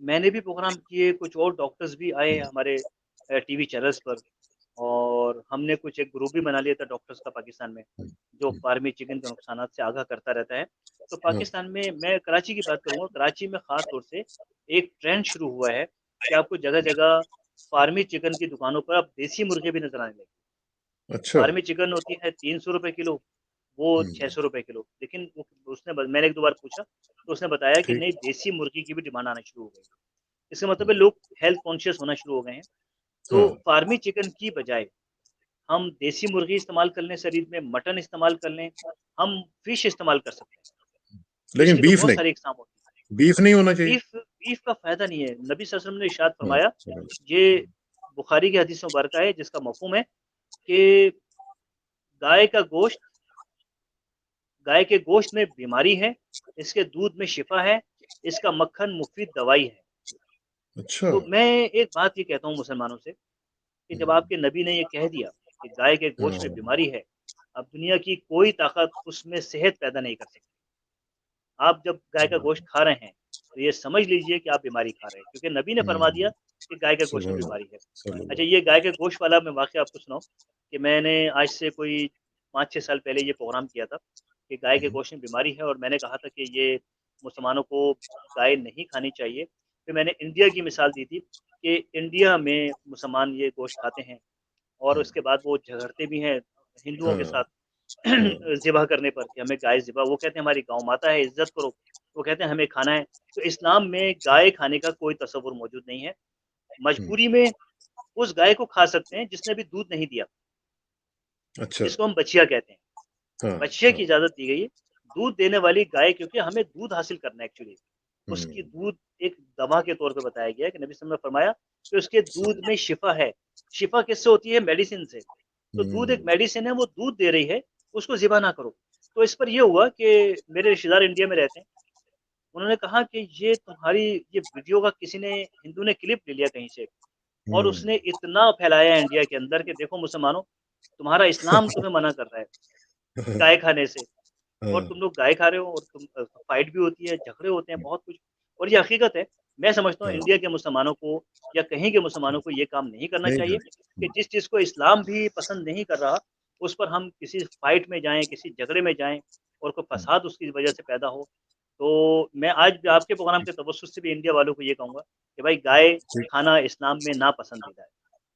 मैंने भी प्रोग्राम किए, कुछ और डॉक्टर्स भी आए हुँ, हमारे टीवी चैनल्स पर, और हमने कुछ एक ग्रुप भी बना लिया था डॉक्टर्स का पाकिस्तान में, हुँ, जो हुँ, फार्मी चिकन के नुकसानात से आगाह करता रहता है। तो हाँ, पाकिस्तान में मैं कराची की बात करूँगा, कराची में ख़ास तौर से एक ट्रेंड शुरू हुआ है कि आपको जगह-जगह फार्मी चिकन की दुकानों पर अब देसी मुर्गे भी नज़र आने लगे। अच्छा, फार्मी चिकन होती है ₹300 किलो, वो हुँ, ₹600 किलो। लेकिन वो उसने ब मैंने 1-2 बार पूछा, तो उसने बताया कि ठीक, नहीं, देसी मुर्गी की भी डिमांड आना शुरू हो गई है। इसका मतलब हुँ, है लोग हेल्थ कॉन्शियस होना शुरू हो गए हैं। तो हाँ, फार्मी चिकन की बजाय हम देसी मुर्गी इस्तेमाल कर लें शरीर में, मटन इस्तेमाल कर लें, हम फिश इस्तेमाल कर सकते हैं। फिश लेकिन की तो बीफ बहुत नहीं, सारी इकसाम होती हैं। बीफ नहीं होना चाहिए? बीफ बीफ का फ़ायदा नहीं है। नबी सल्लल्लाहु अलैहि वसल्लम ने इरशाद हाँ, फरमाया, चलो, ये बुखारी की हदीस मुबारका है जिसका मफ़हूम है कि गाय का गोश्त गाय के गोश्त में बीमारी है, इसके दूध में शिफ़ा है, इसका मक्खन मुफ़ीद दवाई है। अच्छा, तो मैं एक बात ये कहता हूँ मुसलमानों से कि हुँ, जब आपके नबी ने ये कह दिया कि गाय के गोश्त में हाँ, बीमारी है, अब दुनिया की कोई ताकत उसमें सेहत पैदा नहीं कर सकती। आप जब गाय का हाँ, गोश्त खा रहे हैं, तो ये समझ लीजिए कि आप बीमारी खा रहे हैं, क्योंकि नबी ने फरमा दिया हुँ, कि गाय के गोश्त में सुभान बीमारी अल्लाह, है। अच्छा, सल्लल्लाहु ये गाय के गोश्त वाला मैं वाक़या आपको सुनाऊँ कि मैंने आज से कोई 5-6 साल पहले ये प्रोग्राम किया था कि गाय के हुँ, गोश्त में बीमारी है और मैंने कहा था कि ये मुसलमानों को गाय नहीं खानी चाहिए। फिर मैंने इंडिया की मिसाल दी थी कि इंडिया में मुसलमान ये गोश्त खाते हैं और हुँ, उसके बाद वो झगड़ते भी हैं हिंदुओं के हाँ, साथ हाँ, ज़िबह करने पर कि हमें गाय ज़िबह, वो कहते हैं हमारी गौ माता है, इज़्ज़त करो। वो कहते हैं हमें खाना है। तो इस्लाम में गाय खाने का कोई तसव्वुर मौजूद नहीं है। हुँ, मजबूरी में उस गाय को खा सकते हैं जिसने अभी दूध नहीं दिया, अच्छा, जिसको हम बछिया कहते हैं। हाँ, बछिया हाँ, की इजाज़त दी गई है। दूध देने वाली गाय, क्योंकि हमें दूध हासिल करना है एक्चुअली। उसकी हुँ, दूध एक दवा के तौर पे बताया गया है कि नबी सल्लल्लाहु अलैहि वसल्लम ने फरमाया कि उसके दूध सही, में शिफ़ा है। शिफ़ा किससे होती है? मेडिसिन से। तो दूध एक हुँ, मेडिसिन है, वो दूध दे रही है, उसको ज़िबा ना करो। तो इस पर ये हुआ कि मेरे रिश्तेदार इंडिया में रहते हैं। उन्होंने कहा कि ये तुम्हारी ये वीडियो का किसी ने हिंदू ने क्लिप ले लिया कहीं से और हुँ, उसने इतना फैलाया इंडिया के अंदर कि देखो मुसलमानों, तुम्हारा इस्लाम तुम्हें मना कर रहा है गाय खाने से। और हाँ, तुम लोग गाय खा रहे हो और तुम फाइट भी होती है, झगड़े होते हैं, बहुत कुछ। और ये हकीकत है। मैं समझता हूँ हाँ, इंडिया के मुसलमानों को या कहीं के मुसलमानों को ये काम नहीं करना नहीं चाहिए खानी, कि जिस चीज़ को इस्लाम भी पसंद नहीं कर रहा, उस पर हम किसी फाइट में जाएँ, किसी झगड़े में जाएँ और कोई हुँ, फ़साद उसकी वजह से पैदा हो। तो मैं आज भी आपके प्रोग्राम के तवज्जुह से भी इंडिया वालों को ये कहूँगा कि भाई, गाय ठीक, खाना इस्लाम में नापसंदीदा है।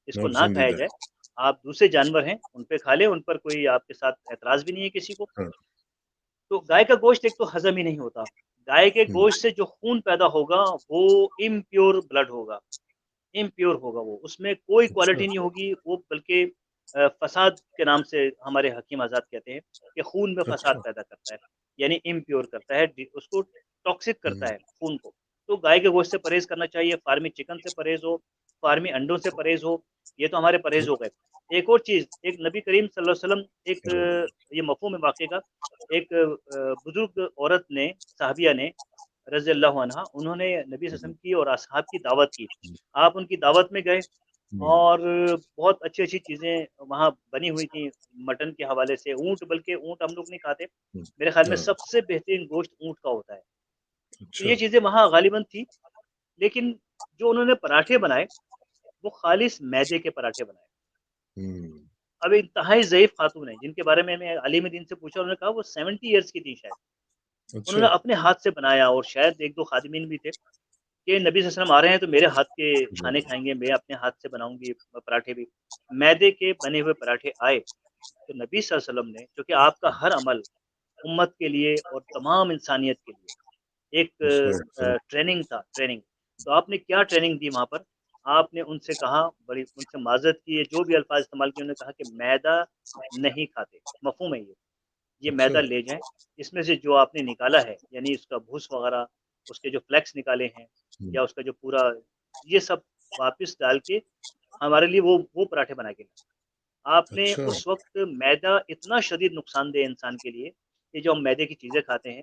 इसको ना खाया नापसंदीदा है, जाए। आप दूसरे जानवर हैं, उन पे खा लें, उन पर कोई आपके साथ ऐतराज़ भी नहीं है किसी को। हाँ, तो गाय का गोश्त एक तो हज़म ही नहीं होता। गाय के हुँ, गोश्त से जो खून पैदा होगा, वो इम्प्योर ब्लड होगा, इम्प्योर होगा वो। उसमें कोई अच्छा, क्वालिटी नहीं होगी, वो बल्कि फ़साद के नाम से हमारे हकीम आज़ाद कहते हैं कि खून में फ़साद अच्छा, पैदा करता है, यानी इम्प्योर करता है, उसको टॉक्सिक करता हुँ, है खून को। तो गाय के गोश्त से परहेज़ करना चाहिए, फ़ार्मी चिकन से परहेज़ हो, फ़ार्मी अंडों से परहेज़ हो, ये तो हमारे परहेज़ ठीक, हो गए। एक और चीज़, एक नबी करीम सल्लल्लाहु अलैहि वसल्लम एक सल्लल्लाहु ये मफ़हूम है वाक़े का, एक बुज़ुर्ग औरत ने, साहबिया ने रज़ी अल्लाहु अन्हा, उन्होंने नबी सल्लल्लाहु अलैहि वसल्लम हुँ, की और असहाब की दावत की। आप उनकी दावत में गए हुँ, और बहुत अच्छी-अच्छी चीज़ें वहाँ बनी हुई थी, मटन के हवाले से, ऊँट, बल्कि ऊँट हम लोग नहीं खाते। हुँ, मेरे ख़्याल में हाँ, सबसे बेहतरीन गोश्त ऊँट का होता है। तो अच्छा, ये चीज़ें वहाँ गालिबन थी, लेकिन जो उन्होंने पराठे बनाए, वो ख़ालिस मैदे के पराठे बनाए। हुँ, अब इंतहाई ज़ईफ़ ख़ातून हैं, जिनके बारे में मैं अलीम दीन से पूछा, उन्होंने कहा वो 70 इयर्स की थी शायद। अच्छा, उन्होंने अपने हाथ से बनाया और शायद 1-2 ख़ादिमीन भी थे कि नबी सल्लल्लाहु अलैहि वसल्लम आ रहे हैं तो मेरे हाथ के खाने सुभान खाएँगे, मैं अपने हाथ से बनाऊँगी पराठे भी। मैदे के बने हुए पराठे आए, तो नबी सल्लल्लाहु अलैहि वसल्लम ने, क्योंकि आपका हर अमल उम्मत के लिए और तमाम इंसानियत के लिए एक सही, सही, ट्रेनिंग था, ट्रेनिंग। तो आपने क्या ट्रेनिंग दी वहाँ पर? आपने उनसे कहा, बड़ी उनसे माज़रत की, जो भी अल्फ़ाज़ इस्तेमाल किए, उन्होंने कहा कि मैदा नहीं खाते, मफ़हूम है ये। ये अच्छा, मैदा ले जाएँ, इसमें से जो आपने निकाला है, यानी उसका भूस वग़ैरह, उसके जो फ्लेक्स निकाले हैं हुँ, या उसका जो पूरा, ये सब वापस डाल के हमारे लिए वो पराठे बना के लाए। आपने अच्छा, उस वक़्त, मैदा इतना शदीद नुकसानदेह है इंसान के लिए, ये जो हम मैदे की चीज़ें खाते हैं,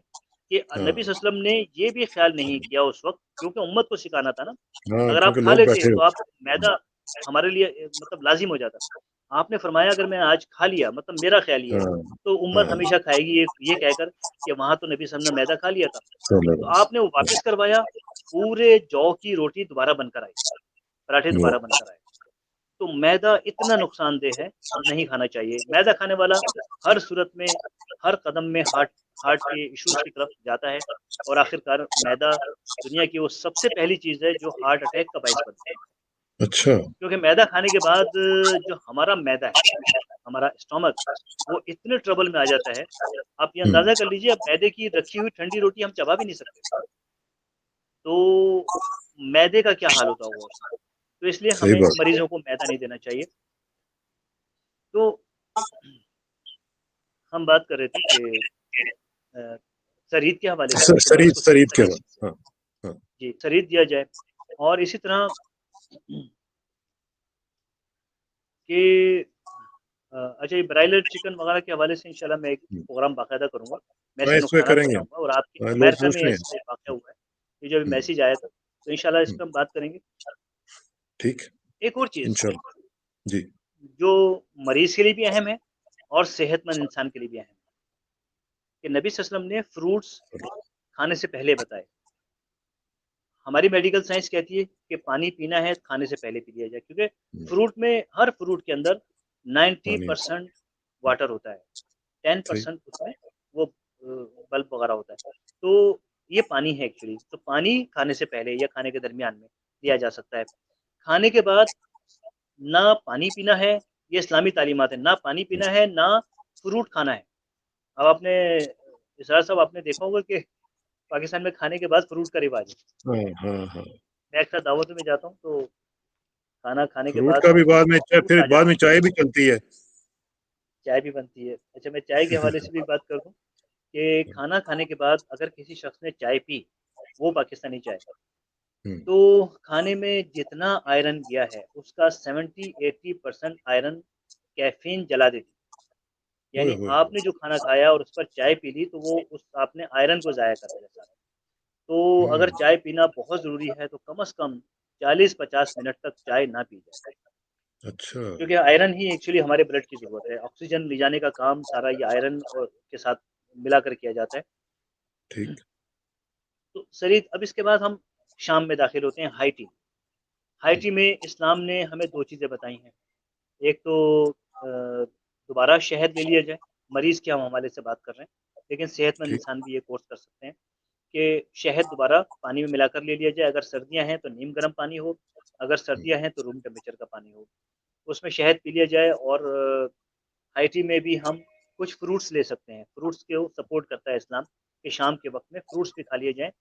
कि नबी हाँ, सल्लल्लाहु अलैहि वसल्लम ने ये भी ख़्याल नहीं किया उस वक़्त, क्योंकि उम्मत को सिखाना था ना। हाँ, अगर आप क्योंकि खा लोग लेते बैठे तो आप मैदा हमारे लिए मतलब लाज़िम हो जाता। आपने फ़रमाया अगर मैं आज खा लिया, मतलब मेरा ख़्याल ये है, हाँ, तो उम्मत हाँ, हमेशा खाएगी ये कहकर कि वहाँ तो नबी सल्लल्लाहु अलैहि वसल्लम ने मैदा खा लिया था। तो सल्लल्लाहु आपने वो वापस करवाया, पूरे जौ की रोटी दोबारा बनकर आई, पराठे दोबारा बनकर आए। तो मैदा इतना नुकसानदेह है, नहीं खाना चाहिए। मैदा खाने वाला हर सूरत में, हर कदम में हार्ट हार्ट के इश्यूज़ की तरफ जाता है और आखिरकार मैदा दुनिया की वो सबसे पहली चीज़ है जो हार्ट अटैक का बाइस बनती है। अच्छा। क्योंकि मैदा खाने के बाद जो हमारा मैदा है, हमारा स्टमक, वो इतने ट्रबल में आ जाता है, आप ये हुँ, अंदाज़ा कर लीजिए, अब मैदे की रखी हुई ठंडी रोटी हम चबा भी नहीं सकते। तो मैदे का क्या हाल होता होगा उसमें? तो इसलिए सही हमें बात। मरीज़ों को मैदा नहीं देना चाहिए। तो हम बात कर रहे थे कि अ, शरीर के हवाले से कि शरीर मरीज़ को शरीर शरीद के दिया बाद। जाए। हाँ, हाँ, जी, शरीद दिया जाए और इसी तरह कि अच्छा, ये ब्रायलर चिकन वगैरह के हवाले से इंशाल्लाह मैं एक हुँ। प्रोग्राम बाकायदा करूँगा। मैं हाँ, इसके इस पे नुकसानात करेंगे हम। बताऊँगा और आपके हाँ, लोग अमेरिका में पूछ रहे ऐसा हैं। एक वाक़या हुआ है, ये जो अभी हुँ, मैसेज आया था, तो इंशाल्लाह इस हुँ, पे हम बात करेंगे। ठीक, एक और चीज़ इंशाल्लाह। जी, जो मरीज़ के लिए भी अहम है और सेहतमंद इंसान के लिए भी अहम है, कि नबी सल्लल्लाहु अलैहि वसल्लम ने फ्रूट्स खाने से पहले बताए। हमारी मेडिकल साइंस कहती है कि पानी पीना है, खाने से पहले पी लिया जाए क्योंकि हुँ, फ्रूट में हर फ्रूट के अंदर पानी होता 90% है। हुँ, वाटर होता है, सही। 10% उसमें वो बल्ब वगैरह होता है। तो ये पानी है एक्चुअली, तो पानी खाने से पहले या खाने के दरमियान में लिया जा सकता है। खाने के बाद ना पानी पीना है, ये इस्लामी तालीमात है, ना पानी हुँ, पीना है, ना फ्रूट खाना है। अब आपने इसरार साहब आपने देखा होगा कि पाकिस्तान में खाने के बाद फ्रूट का रिवाज है। हाँ, हाँ, हाँ। मैं अक्सर दावतों में जाता हूँ तो खाना खाने के फ्रूट बाद का भी बाद में चाय, फ्रूट फिर आ बाद जाता में है, चाय भी चलती है। चाय भी बनती है। अच्छा, मैं चाय के हवाले से भी बात कर दूँ कि खाना खाने के बाद अगर किसी शख्स ने चाय पी, वो पाकिस्तानी चाय, हुँ, तो खाने में जितना आयरन गया है, उसका 70-80% आयरन कैफ़ीन जला देती है। ओए यानी होए होए! आपने जो खाना खाया और उस पर चाय पी ली, तो वो उस आपने आयरन को ज़ाया कर दिया सारा। तो हुँ, अगर चाय पीना बहुत ज़रूरी है, तो कम से कम 40-50 मिनट तक चाय ना पी जाए। अच्छा, क्योंकि आयरन ही एक्चुअली हमारे ब्लड की ज़रूरत है। ऑक्सीजन ले जाने का काम सारा ये आयरन और के साथ मिलाकर किया जाता है। ठीक। तो शरीर अब इसके बाद हम शाम में दाखिल होते हैं हाई टी। हाई हुँ, टी में इस्लाम ने हमें 2 चीज़ें बताई हैं। एक तो दोबारा शहद ले लिया जाए, मरीज़ के हम हवाले से बात कर रहे हैं, लेकिन सेहतमंद ठीक। इंसान भी ये कोर्स कर सकते हैं कि शहद दोबारा पानी में मिलाकर ले लिया जाए। अगर सर्दियाँ हैं तो नीम गर्म पानी हो, अगर हुँ, सर्दियाँ हैं तो रूम टेम्परेचर का पानी हो। उसमें शहद पी लिया जाए और हाई टी में भी हम कुछ फ्रूट्स ले सकते हैं। फ्रूट्स को सपोर्ट करता है इस्लाम कि शाम के वक़्त में फ्रूट्स भी खा लिए जाएँ,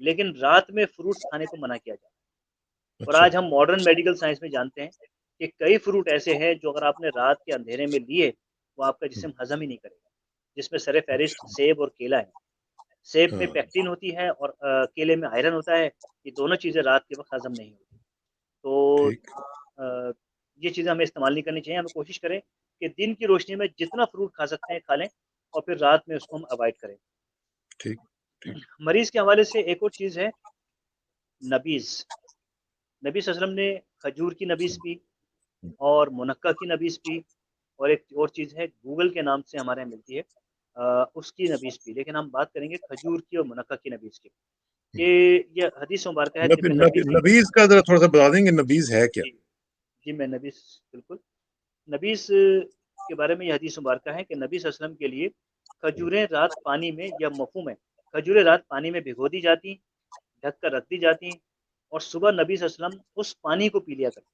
लेकिन रात में फ्रूट्स खाने को मना किया जाता है। और अच्छा। आज हम मॉडर्न मेडिकल साइंस में जानते हैं कि कई फ्रूट ऐसे हैं जो अगर आपने रात के अंधेरे में लिए, वो आपका हुँ, जिस्म हज़म ही नहीं करेगा। जिसमें सर-ए-फ़हरिस्त अच्छा, सेब और केला है। सेब में हाँ, पेक्टिन होती है और केले में आयरन होता है। ये दोनों चीज़ें रात के वक़्त हज़म नहीं होती। तो ठीक, अ, ये चीज़ें हमें इस्तेमाल नहीं करनी चाहिए। हमें कोशिश करें कि दिन की रोशनी में जितना फ्रूट खा सकते हैं, खा लें और फिर रात में उसको हम अवॉइड करें। ठीक, ठीक। मरीज़ के हवाले से एक और चीज़ है नबीज़। नबी सल्लल्लाहु अलैहि वसल्लम ने खजूर की नबीज़ हुँ, पी हुँ, और मुनक्का की नबीज़ पी और एक और चीज़ है गूगल के नाम से हमारे यहाँ मिलती है, उसकी नबीज़ पी। लेकिन हम बात करेंगे खजूर की और मुनक्का की नबीज़ की, हुँ। कि ये हदीस मुबारक है नबी तिब्बे नबी नबवी में। नबीज़ का ज़रा थोड़ा-सा बता देंगे, नबीज़ है क्या? जी, जी मैं नबीज़ बिल्कुल। नबीज़ के बारे में ये हदीस मुबारक है कि नबी सल्लल्लाहु अलैहि वसल्लम के लिए हुँ, खजूरें रात पानी में या मफ़हूम है, खजूरें रात पानी में भिगो दी जाती, ढक कर रख दी जाती और सुबह नबी सल्लल्लाहु अलैहि वसल्लम उस पानी को पी लिया करते।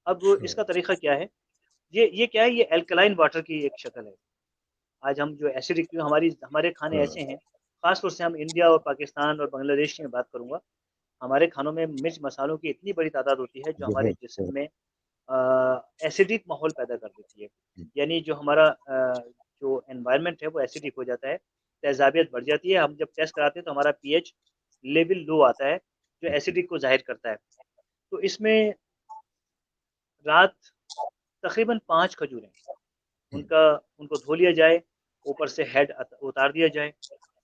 अब अच्छा, इसका तरीक़ा क्या है? ये क्या है, ये अल्कलाइन वाटर की एक शक्ल है। आज हम जो एसिडिक हमारे खाने हाँ, ऐसे हैं, ख़ास तौर से हम इंडिया और पाकिस्तान और बांग्लादेश की मैं बात करूँगा। हमारे खानों में मिर्च मसालों की इतनी बड़ी तादाद होती है जो हमारे बहुत, जिस्म बहुत। में एसिडिक माहौल पैदा कर देती है। हुँ, यानी जो हमारा जो एनवायरनमेंट है वो एसिडिक हो जाता है, तेज़ाबियत बढ़ जाती है। हम जब टेस्ट कराते हैं तो हमारा पीएच लेवल लो आता है, जो हुँ, एसिडिक को ज़ाहिर करता है। तो इसमें रात तकरीबन 5 खजूरें, हुँ, उनका उनको धो लिया जाए, ऊपर से हेड उतार दिया जाए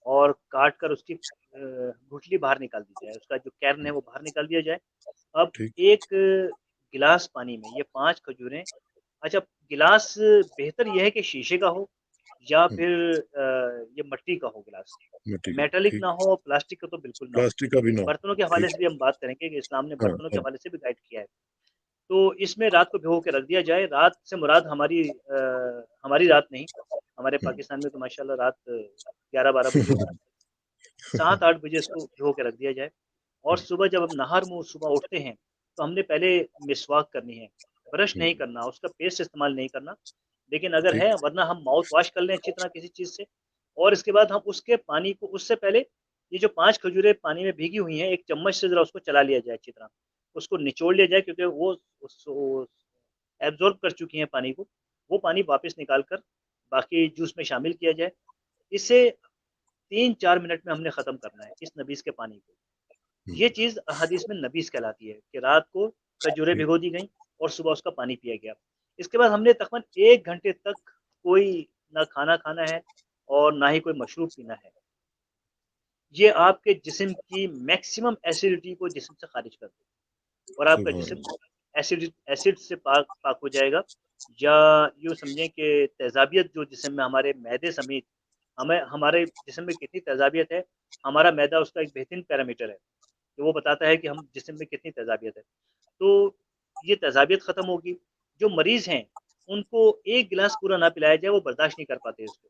और काट कर उसकी गुठली बाहर निकाल दी जाए, उसका जो कैर्न हुँ, है वो बाहर निकाल दिया जाए। अब ठीक। 1 गिलास पानी में ये 5 खजूरें, अच्छा, गिलास बेहतर ये है कि शीशे का हो या हुँ, फिर ये मिट्टी का हो गिलास। मिट्टी का, मेटालिक ठीक। ना हो, प्लास्टिक का तो बिल्कुल ना हो। प्लास्टिक का भी ना हो। बर्तनों के हवाले ठीक। से भी हम बात करेंगे कि इस्लाम ने हाँ, बर्तनों के हाँ, हवाले से भी गाइड किया है। तो इसमें रात को भिगो के रख दिया जाए। रात से मुराद हमारी रात नहीं, हमारे हुँ। पाकिस्तान में तो माशाल्लाह रात 11-12 बजे होती है। 7-8 बजे इसको भिगो के रख दिया जाए और हुँ, सुबह जब हम नहर-मुँह सुबह उठते हैं, तो हमने पहले मिसवाक करनी है, ब्रश नहीं हुँ, करना, उसका पेस्ट इस्तेमाल नहीं करना। लेकिन अगर ठीक। है वरना हम माउथ वॉश कर लें अच्छी तरह किसी चीज़ से और इसके बाद हम उसके पानी को उससे पहले ये जो 5 खजूरें पानी में भीगी हुई हैं, एक चम्मच से ज़रा उसको चला लिया जाए अच्छी तरह। उसको निचोड़ लिया जाए क्योंकि वो उस एब्ज़ॉर्ब कर चुकी हैं पानी को, वो पानी वापस निकाल कर बाकी जूस में शामिल किया जाए। इसे 3-4 मिनट में हमने ख़त्म करना है, इस नबीज़ के पानी को। हुँ, ये चीज़ हदीस में नबीज़ कहलाती है कि रात को खजूरें ठीक। भिगो दी गईं और सुबह उसका पानी पिया गया। इसके बाद हमने तकरीबन 1 घंटे तक कोई ना खाना खाना है और ना ही कोई मशरूब पीना है। ये आपके जिस्म की मैक्सिमम एसिडिटी को जिस्म से ख़ारिज कर देगा और आपका सुभान जिस्म अल्लाह। एसिड से पाक पाक हो जाएगा या यूँ समझें कि तेज़ाबियत जो जिस्म में हमारे मैदे समेत हमें हमारे जिस्म में कितनी तेज़ाबियत है, हमारा मैदा उसका एक बेहतरीन पैरामीटर है। कि वो बताता है कि हम जिस्म में कितनी तेज़ाबियत है। तो ये तेज़ाबियत ख़त्म होगी। जो मरीज़ हैं, उनको 1 गिलास पूरा ना पिलाया जाए, वो बर्दाश्त नहीं कर पाते इसको।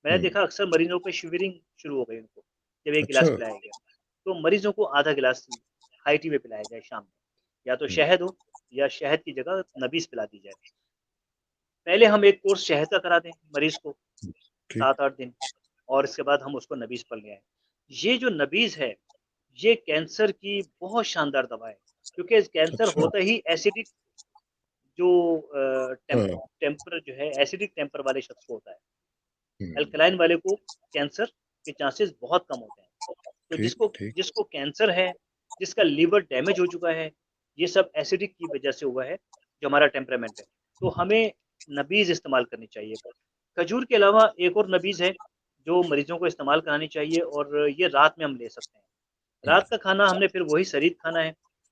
मैंने हुँ, देखा अक्सर मरीज़ों पे शिवरिंग शुरू हो गई उनको, जब 1 गिलास अच्छा। पिलाया गया। तो मरीज़ों को आधा गिलास हाई टी में पिलाया जाए शाम में। या तो हुँ, शहद हो या शहद की जगह नबीज़ पिला दी जाए। पहले हम एक कोर्स शहद का करा दें मरीज़ को हुँ, ठीक। 7-8 दिन और इसके बाद हम उसको नबीज़ पर ले आएँ। ये जो नबीज़ है, ये कैंसर की बहुत शानदार दवा है, क्योंकि कैंसर अच्छा। होता ही एसिडिक जो हाँ, टेम्पर जो है एसिडिक टेम्पर वाले शख्स को होता है। हुँ, अल्कलाइन वाले को कैंसर के चांसेस बहुत कम होते हैं। तो ठीक, जिसको ठीक। जिसको कैंसर है, जिसका लीवर डैमेज हो चुका है, ये सब एसिडिक की वजह से हुआ है, जो हमारा टेम्परामेंट है। तो हमें नबीज़ इस्तेमाल करनी चाहिए। खजूर के अलावा एक और नबीज़ है, जो मरीज़ों को इस्तेमाल करानी चाहिए और ये रात में हम ले सकते हैं। हुँ, रात का खाना हमने फिर वही शरीर खाना है,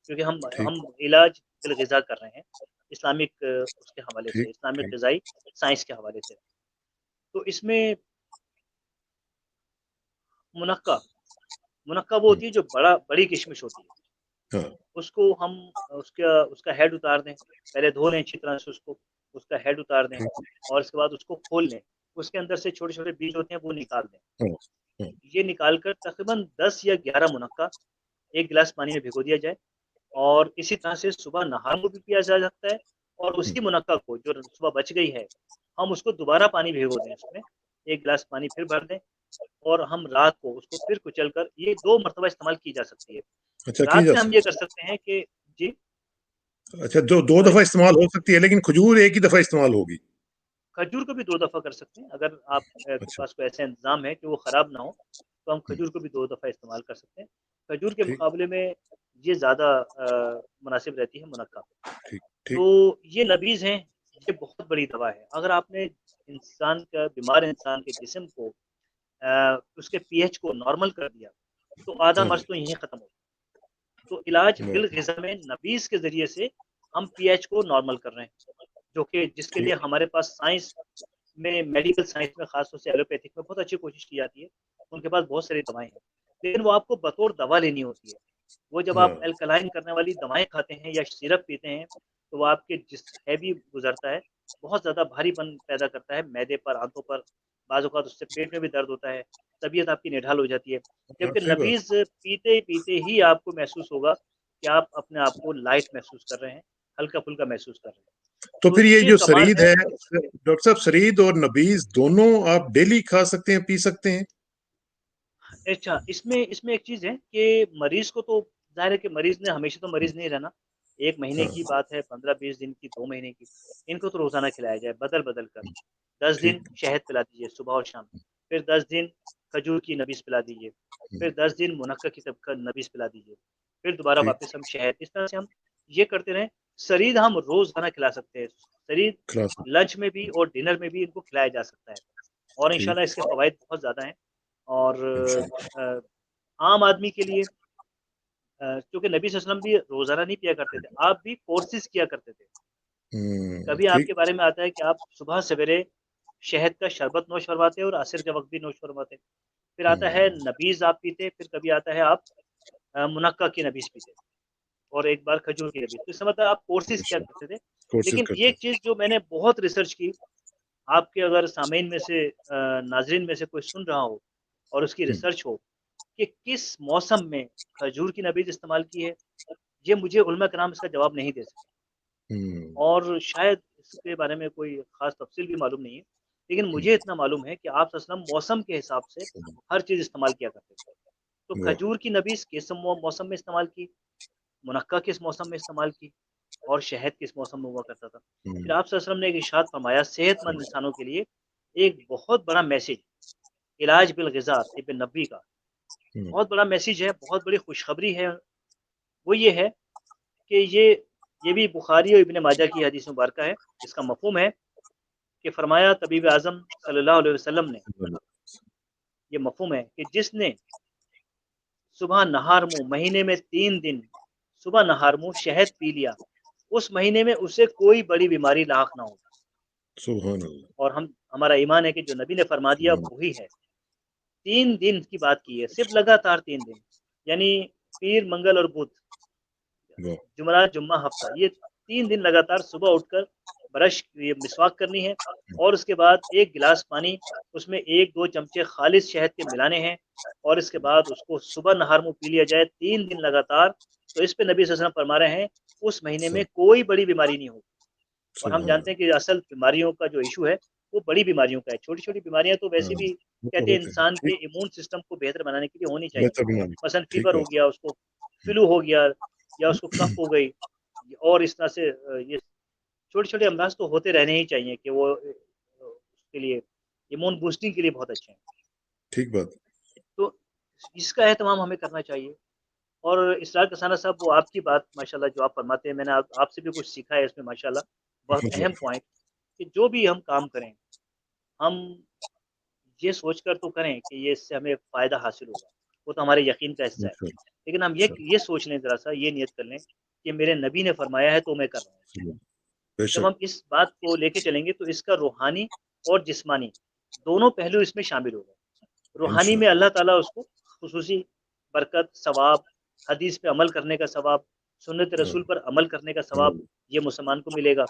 क्योंकि ठीक, हम इलाज बिल-ग़िज़ा कर रहे हैं, इस्लामिक उसके हवाले से, ठीक, इस्लामिक ठीक। ग़िज़ाई साइंस के हवाले से। तो इसमें मुनक्का मुनक्का वो हुँ, होती है जो बड़ी किशमिश होती है। हाँ, उसको हम उसका उसका हेड उतार दें, पहले धो लें अच्छी तरह से उसको, उसका हेड उतार दें ठीक। और उसके बाद उसको खोल लें। उसके अंदर से छोटे-छोटे बीज होते हैं, वो निकाल दें। हाँ, हाँ, ये निकाल कर तकरीबन 10 या 11 मुनक्का 1 गिलास पानी में भिगो दिया जाए और इसी तरह से सुबह नहार को भी पिया जा सकता है और हुँ, उसी मुनक्का को जो सुबह बच गई है, हम उसको दोबारा पानी भिगो दें उसमें, 1 गिलास पानी फिर भर दें और हम रात को उसको फिर कुचल कर ये 2 मर्तबा इस्तेमाल की जा सकती है। अच्छा की रात जा में हम ये कर सकती सकते हैं कि जी, है। अच्छा, जो 2 सॉरी? दफ़ा इस्तेमाल हो सकती है, लेकिन खजूर एक ही दफ़ा इस्तेमाल होगी। खजूर को भी 2 दफ़ा कर सकते हैं, अगर आप के अच्छा, पास कोई ऐसा इंतज़ाम है कि वो ख़राब ना हो, तो हम हुँ, खजूर को भी 2 दफ़ा इस्तेमाल कर सकते हैं। खजूर के ठीक, मुकाबले में ये ज़्यादा मुनासिब रहती है मुनक्का। ठीक, ठीक। तो ये नबीज़ हैं, ये बहुत बड़ी दवा है। अगर आपने बीमार इंसान के जिस्म को उसके पीएच को नॉर्मल कर दिया, तो आधा हाँ मर्ज़ जी, तो यहीं ख़त्म हो। तो इलाज वाह! बिल-ग़िज़ा में नबीज़ के ज़रिए से हम पीएच को नॉर्मल कर रहे हैं, जो कि जिसके लिए ठीक, हमारे पास साइंस में मेडिकल साइंस में ख़ास तौर से एलोपैथिक में बहुत अच्छी कोशिश की जाती है। उनके पास बहुत सारी दवाएँ हैं, लेकिन वो आपको बतौर दवा लेनी होती है। वो जब आप हाँ, अल्कलाइन करने वाली दवाएँ खाते हैं या सिरप पीते हैं, तो वो आपके हैवी गुज़रता है, बहुत ज़्यादा भारीपन पैदा करता है मैदे पर, आंतों पर, बाज़ औक़ात उससे पेट में भी दर्द होता है, तबीयत आपकी निढाल हो जाती है। हाँ, जबकि सही बात नबीज़ है। पीते-पीते ही आपको महसूस होगा कि आप अपने आप को लाइट महसूस कर रहे हैं, हल्का-फुल्का महसूस कर रहे हैं। तो तो फिर ये ये जो कमाल शरीद है। है, डॉक्टर साहब शरीद और नबीज़ दोनों आप डेली खा सकते हैं, पी सकते हैं? अच्छा, इसमें इसमें एक चीज़ है कि मरीज़ को तो ज़ाहिर है कि मरीज़ ने हमेशा तो हुँ, मरीज़ नहीं रहना। 1 महीने हाँ, की बात है, 15-20 दिन की, 2 महीने की। इनको तो रोज़ाना खिलाया जाए बदल-बदल कर। 10 दिन ठीक, शहद पिला दीजिए सुबह और शाम। फिर 10 दिन खजूर की नबिज़ पिला दीजिए। हुँ, फिर 10 दिन मुनक्का की नबिज़ पिला दीजिए। फिर दोबारा ठीक, वापस हम शहद इस तरह से हम ये करते रहें। शरीद हम रोज़ाना खिला सकते हैं। शरीद क्लास लंच में भी और डिनर में भी इनको खिलाया जा सकता है और ठीक, इंशाल्लाह इसके फ़वाइद बहुत ज़्यादा हैं और इंशाल्लाह। अ, आम आदमी के लिए क्योंकि नबी सल्लल्लाहु अलैहि वसल्लम भी रोज़ाना नहीं पिया करते थे, आप भी कोर्सेज़ किया करते थे। हुँ, कभी ठीक, आपके बारे में आता है कि आप सुबह सवेरे शहद का शरबत नोश फरमाते और असर के वक़्त भी नोश फरमाते। फिर आता है हुँ, नबीज़ आप पीते, फिर कभी आता है आप मुनक्का की नबीज़ पीते। और एक बार खजूर की नबी। तो इसका मतलब आप कोर्सेज क्या अच्छा, करते थे। कोर्सेज लेकिन करते एक चीज़ जो मैंने बहुत रिसर्च की, आपके अगर सामीन में से नाज़रीन में से कोई सुन रहा हो और उसकी हैं। रिसर्च हो कि किस मौसम में खजूर की नबीज़ इस्तेमाल की है, ये मुझे उलमा कराम इसका जवाब नहीं दे सके। हुँ, और शायद इसके बारे में कोई ख़ास तफ़सील भी मालूम नहीं है। लेकिन हुँ, मुझे इतना मालूम है कि आप सल्लल्लाहु अलैहि वसल्लम मौसम के हिसाब से हुँ, हर चीज़ इस्तेमाल किया करते थे। तो वाह! खजूर की नबीज़ किस मौसम में इस्तेमाल की, मुनक्का किस मौसम में इस्तेमाल की और शहद किस मौसम में हुआ करता था। फिर हुँ, आप सल्लल्लाहु अलैहि वसल्लम ने एक इरशाद फरमाया सेहतमंद इंसानों के लिए एक बहुत बड़ा मैसेज, इलाज बिल ग़िज़ा तिब नबी का हुँ, बहुत बड़ा मैसेज है, बहुत बड़ी खुशखबरी है। वो ये है कि ये भी बुखारी और इब्न माजा की हदीस मुबारका है। इसका मफ़हूम है कि फरमाया तबीब आज़म सल्लल्लाहु अलैहि वसल्लम ने, ये मफ़हूम है कि जिसने सुबह नहार मुँह महीने में 3 दिन सुबह नहार मुँह शहद पी लिया, उस महीने में उसे कोई बड़ी बीमारी लाहक ना होगी। सुभान अल्लाह, और हमारा ईमान है कि जो नबी ने फरमा दिया सुभान वही है। 3 दिन की बात की है, सिर्फ़ लगातार 3 दिन, यानी पीर, मंगल और बुध, वाह! जुमेरात, जुम्मा, हफ्ता, ये 3 दिन लगातार सुबह उठकर ये मिसवाक करनी है और उसके बाद 1 गिलास पानी, उसमें 1-2 चमचे खालिस शहद के मिलाने हैं और इसके बाद उसको सुबह नहार मुँह पी लिया जाए 3 दिन लगातार। तो इस पे नबी सल्लल्लाहु अलैहि वसल्लम फरमा रहे हैं, उस महीने में स कोई बड़ी बीमारी नहीं होगी। और हम सुभान जानते हैं कि असल बीमारियों का जो इश्यू है, वो बड़ी बीमारियों का है। छोटी-छोटी बीमारियाँ तो हाँ, वैसे भी वो तो कहते हैं होते हैं। इंसान के ठीक, इम्यून सिस्टम को बेहतर बनाने के लिए होनी चाहिए। बेहतर बनाने मसलन ठीक फ़ीवर हो बात गया, उसको है। फ्लू हो गया या उसको कफ़ हो गई और इस तरह से ये छोटे-छोटे अमराज़ तो होते रहने ही चाहिए कि वो उसके लिए इम्यून बूस्टिंग के लिए बहुत अच्छे हैं। ठीक बात है। तो इसका एहतमाम हमें करना चाहिए। और इसरार कसाना साहब, वो आपकी बात माशाल्लाह जो आप फरमाते हैं, मैंने आपसे भी कुछ सीखा है इसमें माशाल्लाह, बहुत अहम वाह! पॉइंट कि जो भी हम काम करें, हम ये सोचकर तो करें कि ये इससे हमें फ़ायदा हासिल होगा, वो तो हमारे यकीन का हिस्सा है। इंशाअल्लाह, लेकिन हम इंशाअल्लाह, ये सोच लें ज़रा-सा, ये नियत कर लें कि मेरे नबी ने फरमाया है तो मैं कर रहा हूँ। सुभान जब बेशक, हम इस बात को लेके चलेंगे तो इसका रूहानी और जिस्मानी दोनों पहलू इसमें शामिल हो गए। रूहानी में इंशाअल्लाह, अल्लाह ताला उसको खुसूसी बरकत, सवाब, हदीस पे अमल करने का सवाब, सुन्नत हाँ, रसूल पर अमल करने का सवाब, हाँ, ये मुसलमान को मिलेगा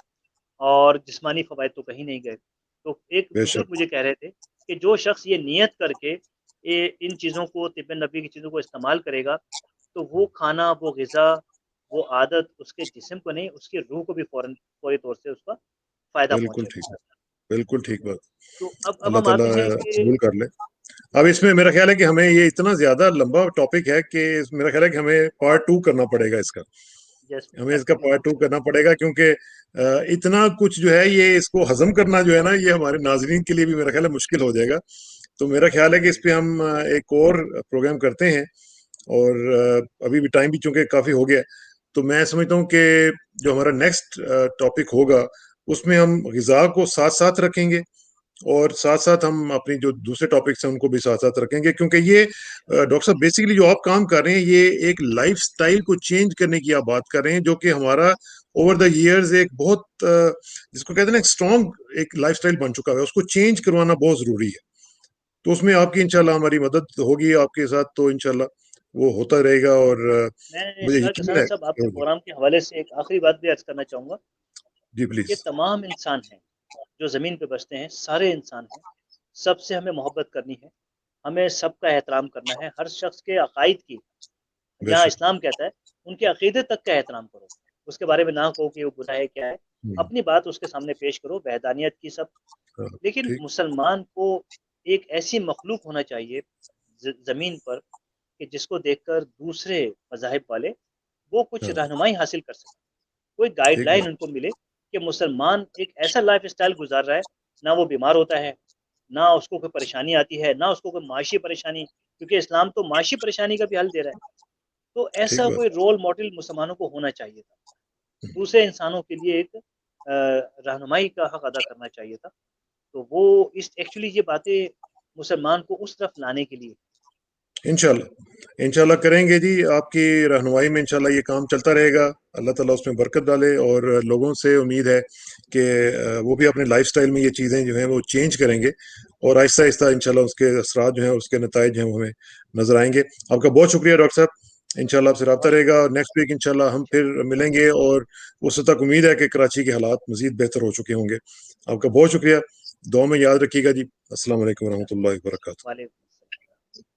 और जिस्मानी फ़वाइद तो कहीं नहीं गए। तो एक बुज़ुर्ग बेशक, मुझे कह रहे थे कि जो शख़्स ये नियत करके इन चीज़ों को, तिब्बे नबी की चीज़ों को इस्तेमाल करेगा, तो वो खाना, वो ग़िज़ा, वो आदत उसके जिस्म को नहीं, उसकी रूह को भी फ़ौरी तौर से उसका फ़ायदा बिल्कुल पहुँचेगा। ठीक है, बिल्कुल ठीक बात। तो अब अल्लाह हम ताला आते हैं कि कबूल कर ले। अब इसमें मेरा ख़्याल है कि हमें ये इतना ज़्यादा लंबा टॉपिक है कि मेरा ख़्याल है कि हमें पार्ट 2 करना पड़ेगा इसका। जस्ट हमें इसका पार्ट 2 एब्सोल्यूटली करना पड़ेगा क्योंकि इतना कुछ जो है ये इसको हज़म करना जो है ना ये हमारे नाज़रीन के लिए भी मेरा ख़्याल है मुश्किल हो जाएगा। तो मेरा ख़्याल है कि इस पे हम एक और प्रोग्राम करते हैं और अभी भी टाइम भी चूँकि काफ़ी हो गया है, तो मैं समझता हूँ कि जो हमारा नेक्स्ट टॉपिक होगा, उसमें हम ग़िज़ा को साथ-साथ रखेंगे और साथ-साथ हम अपनी जो दूसरे टॉपिक्स हैं, उनको भी साथ-साथ रखेंगे क्योंकि ये डॉक्टर साहब बेसिकली जो आप काम कर रहे हैं, ये एक लाइफ़स्टाइल को चेंज करने की आप बात कर रहे हैं, जो कि हमारा ओवर द ईयर्स एक बहुत जिसको कहते हैं ना एक स्ट्रॉन्ग एक लाइफ़स्टाइल बन चुका है, उसको चेंज करवाना बहुत ज़रूरी है। तो उसमें आपकी इंशाल्लाह हमारी मदद होगी आपके साथ तो इंशाल्लाह वो होता रहेगा और मैं मुझे इसरार यकीन कसाना है साहब, आपके प्रोग्राम के हवाले से एक आखिरी बात भी अर्ज़ करना चाहूँगा जी कि प्लीज़। तमाम इंसान हैं, जो ज़मीन पे बसते हैं, सारे इंसान हैं, सबसे हमें मोहब्बत करनी है, हमें सबका एहतराम करना है, हर शख़्स के अक़ाइद की, जहाँ बेशक। इस्लाम कहता है, उनके अक़ीदे तक का एहतराम करो। उसके बारे में ना कहो कि वो बुरा है, क्या है, हुँ, अपनी बात उसके सामने पेश करो, वहदानियत की सब। हाँ, लेकिन ठीक। मुसलमान को एक ऐसी मख़लूक़ होना चाहिए ज़मीन पर कि जिसको देखकर दूसरे मज़ाहिब वाले वो कुछ हाँ, रहनुमाई हासिल कर सकें। कोई ठीक गाइडलाइन बात। उनको मिले कि मुसलमान एक ऐसा लाइफ़स्टाइल गुज़ार रहा है, ना वो बीमार होता है, ना उसको कोई परेशानी आती है, ना उसको कोई माशी परेशानी, क्योंकि इस्लाम तो माशी परेशानी का भी हल दे रहा है। तो ठीक ऐसा बात। कोई रोल मॉडल मुसलमानों को होना चाहिए था। दूसरे इंसानों के लिए एक रहनुमाई का हक़ अदा करना चाहिए था। तो वो इस एक्चुअली ये बातें मुसलमान को उस तरफ लाने के लिए। इंशाल्लाह, इंशाल्लाह करेंगे जी, आपकी रहनुमाई में इंशाल्लाह ये काम चलता रहेगा। अल्लाह ताला उसमें बरकत डाले और लोगों से उम्मीद है कि वो भी अपने लाइफ़स्टाइल में ये चीज़ें जो हैं वो चेंज करेंगे और आहिस्ता-आहिस्ता इंशाल्लाह उसके असरात जो हैं, उसके नताइज जो हैं, वो हमें नज़र आएँगे। आपका बहुत शुक्रिया डॉक्टर साहब, इंशाल्लाह आपसे रब्ता बहुत रहेगा, शुक्रिया। और नेक्स्ट वीक इंशाल्लाह हम फिर मिलेंगे, और उस तक उम्मीद है कि कराची के हालात मज़ीद बेहतर हो चुके होंगे। आपका बहुत शुक्रिया, दुआ में याद रखिएगा जी। अस्सलाम वालेकुम अच्छा, वरहमतुल्लाहि वबरकातुहू। वालेकुम अस्सलाम।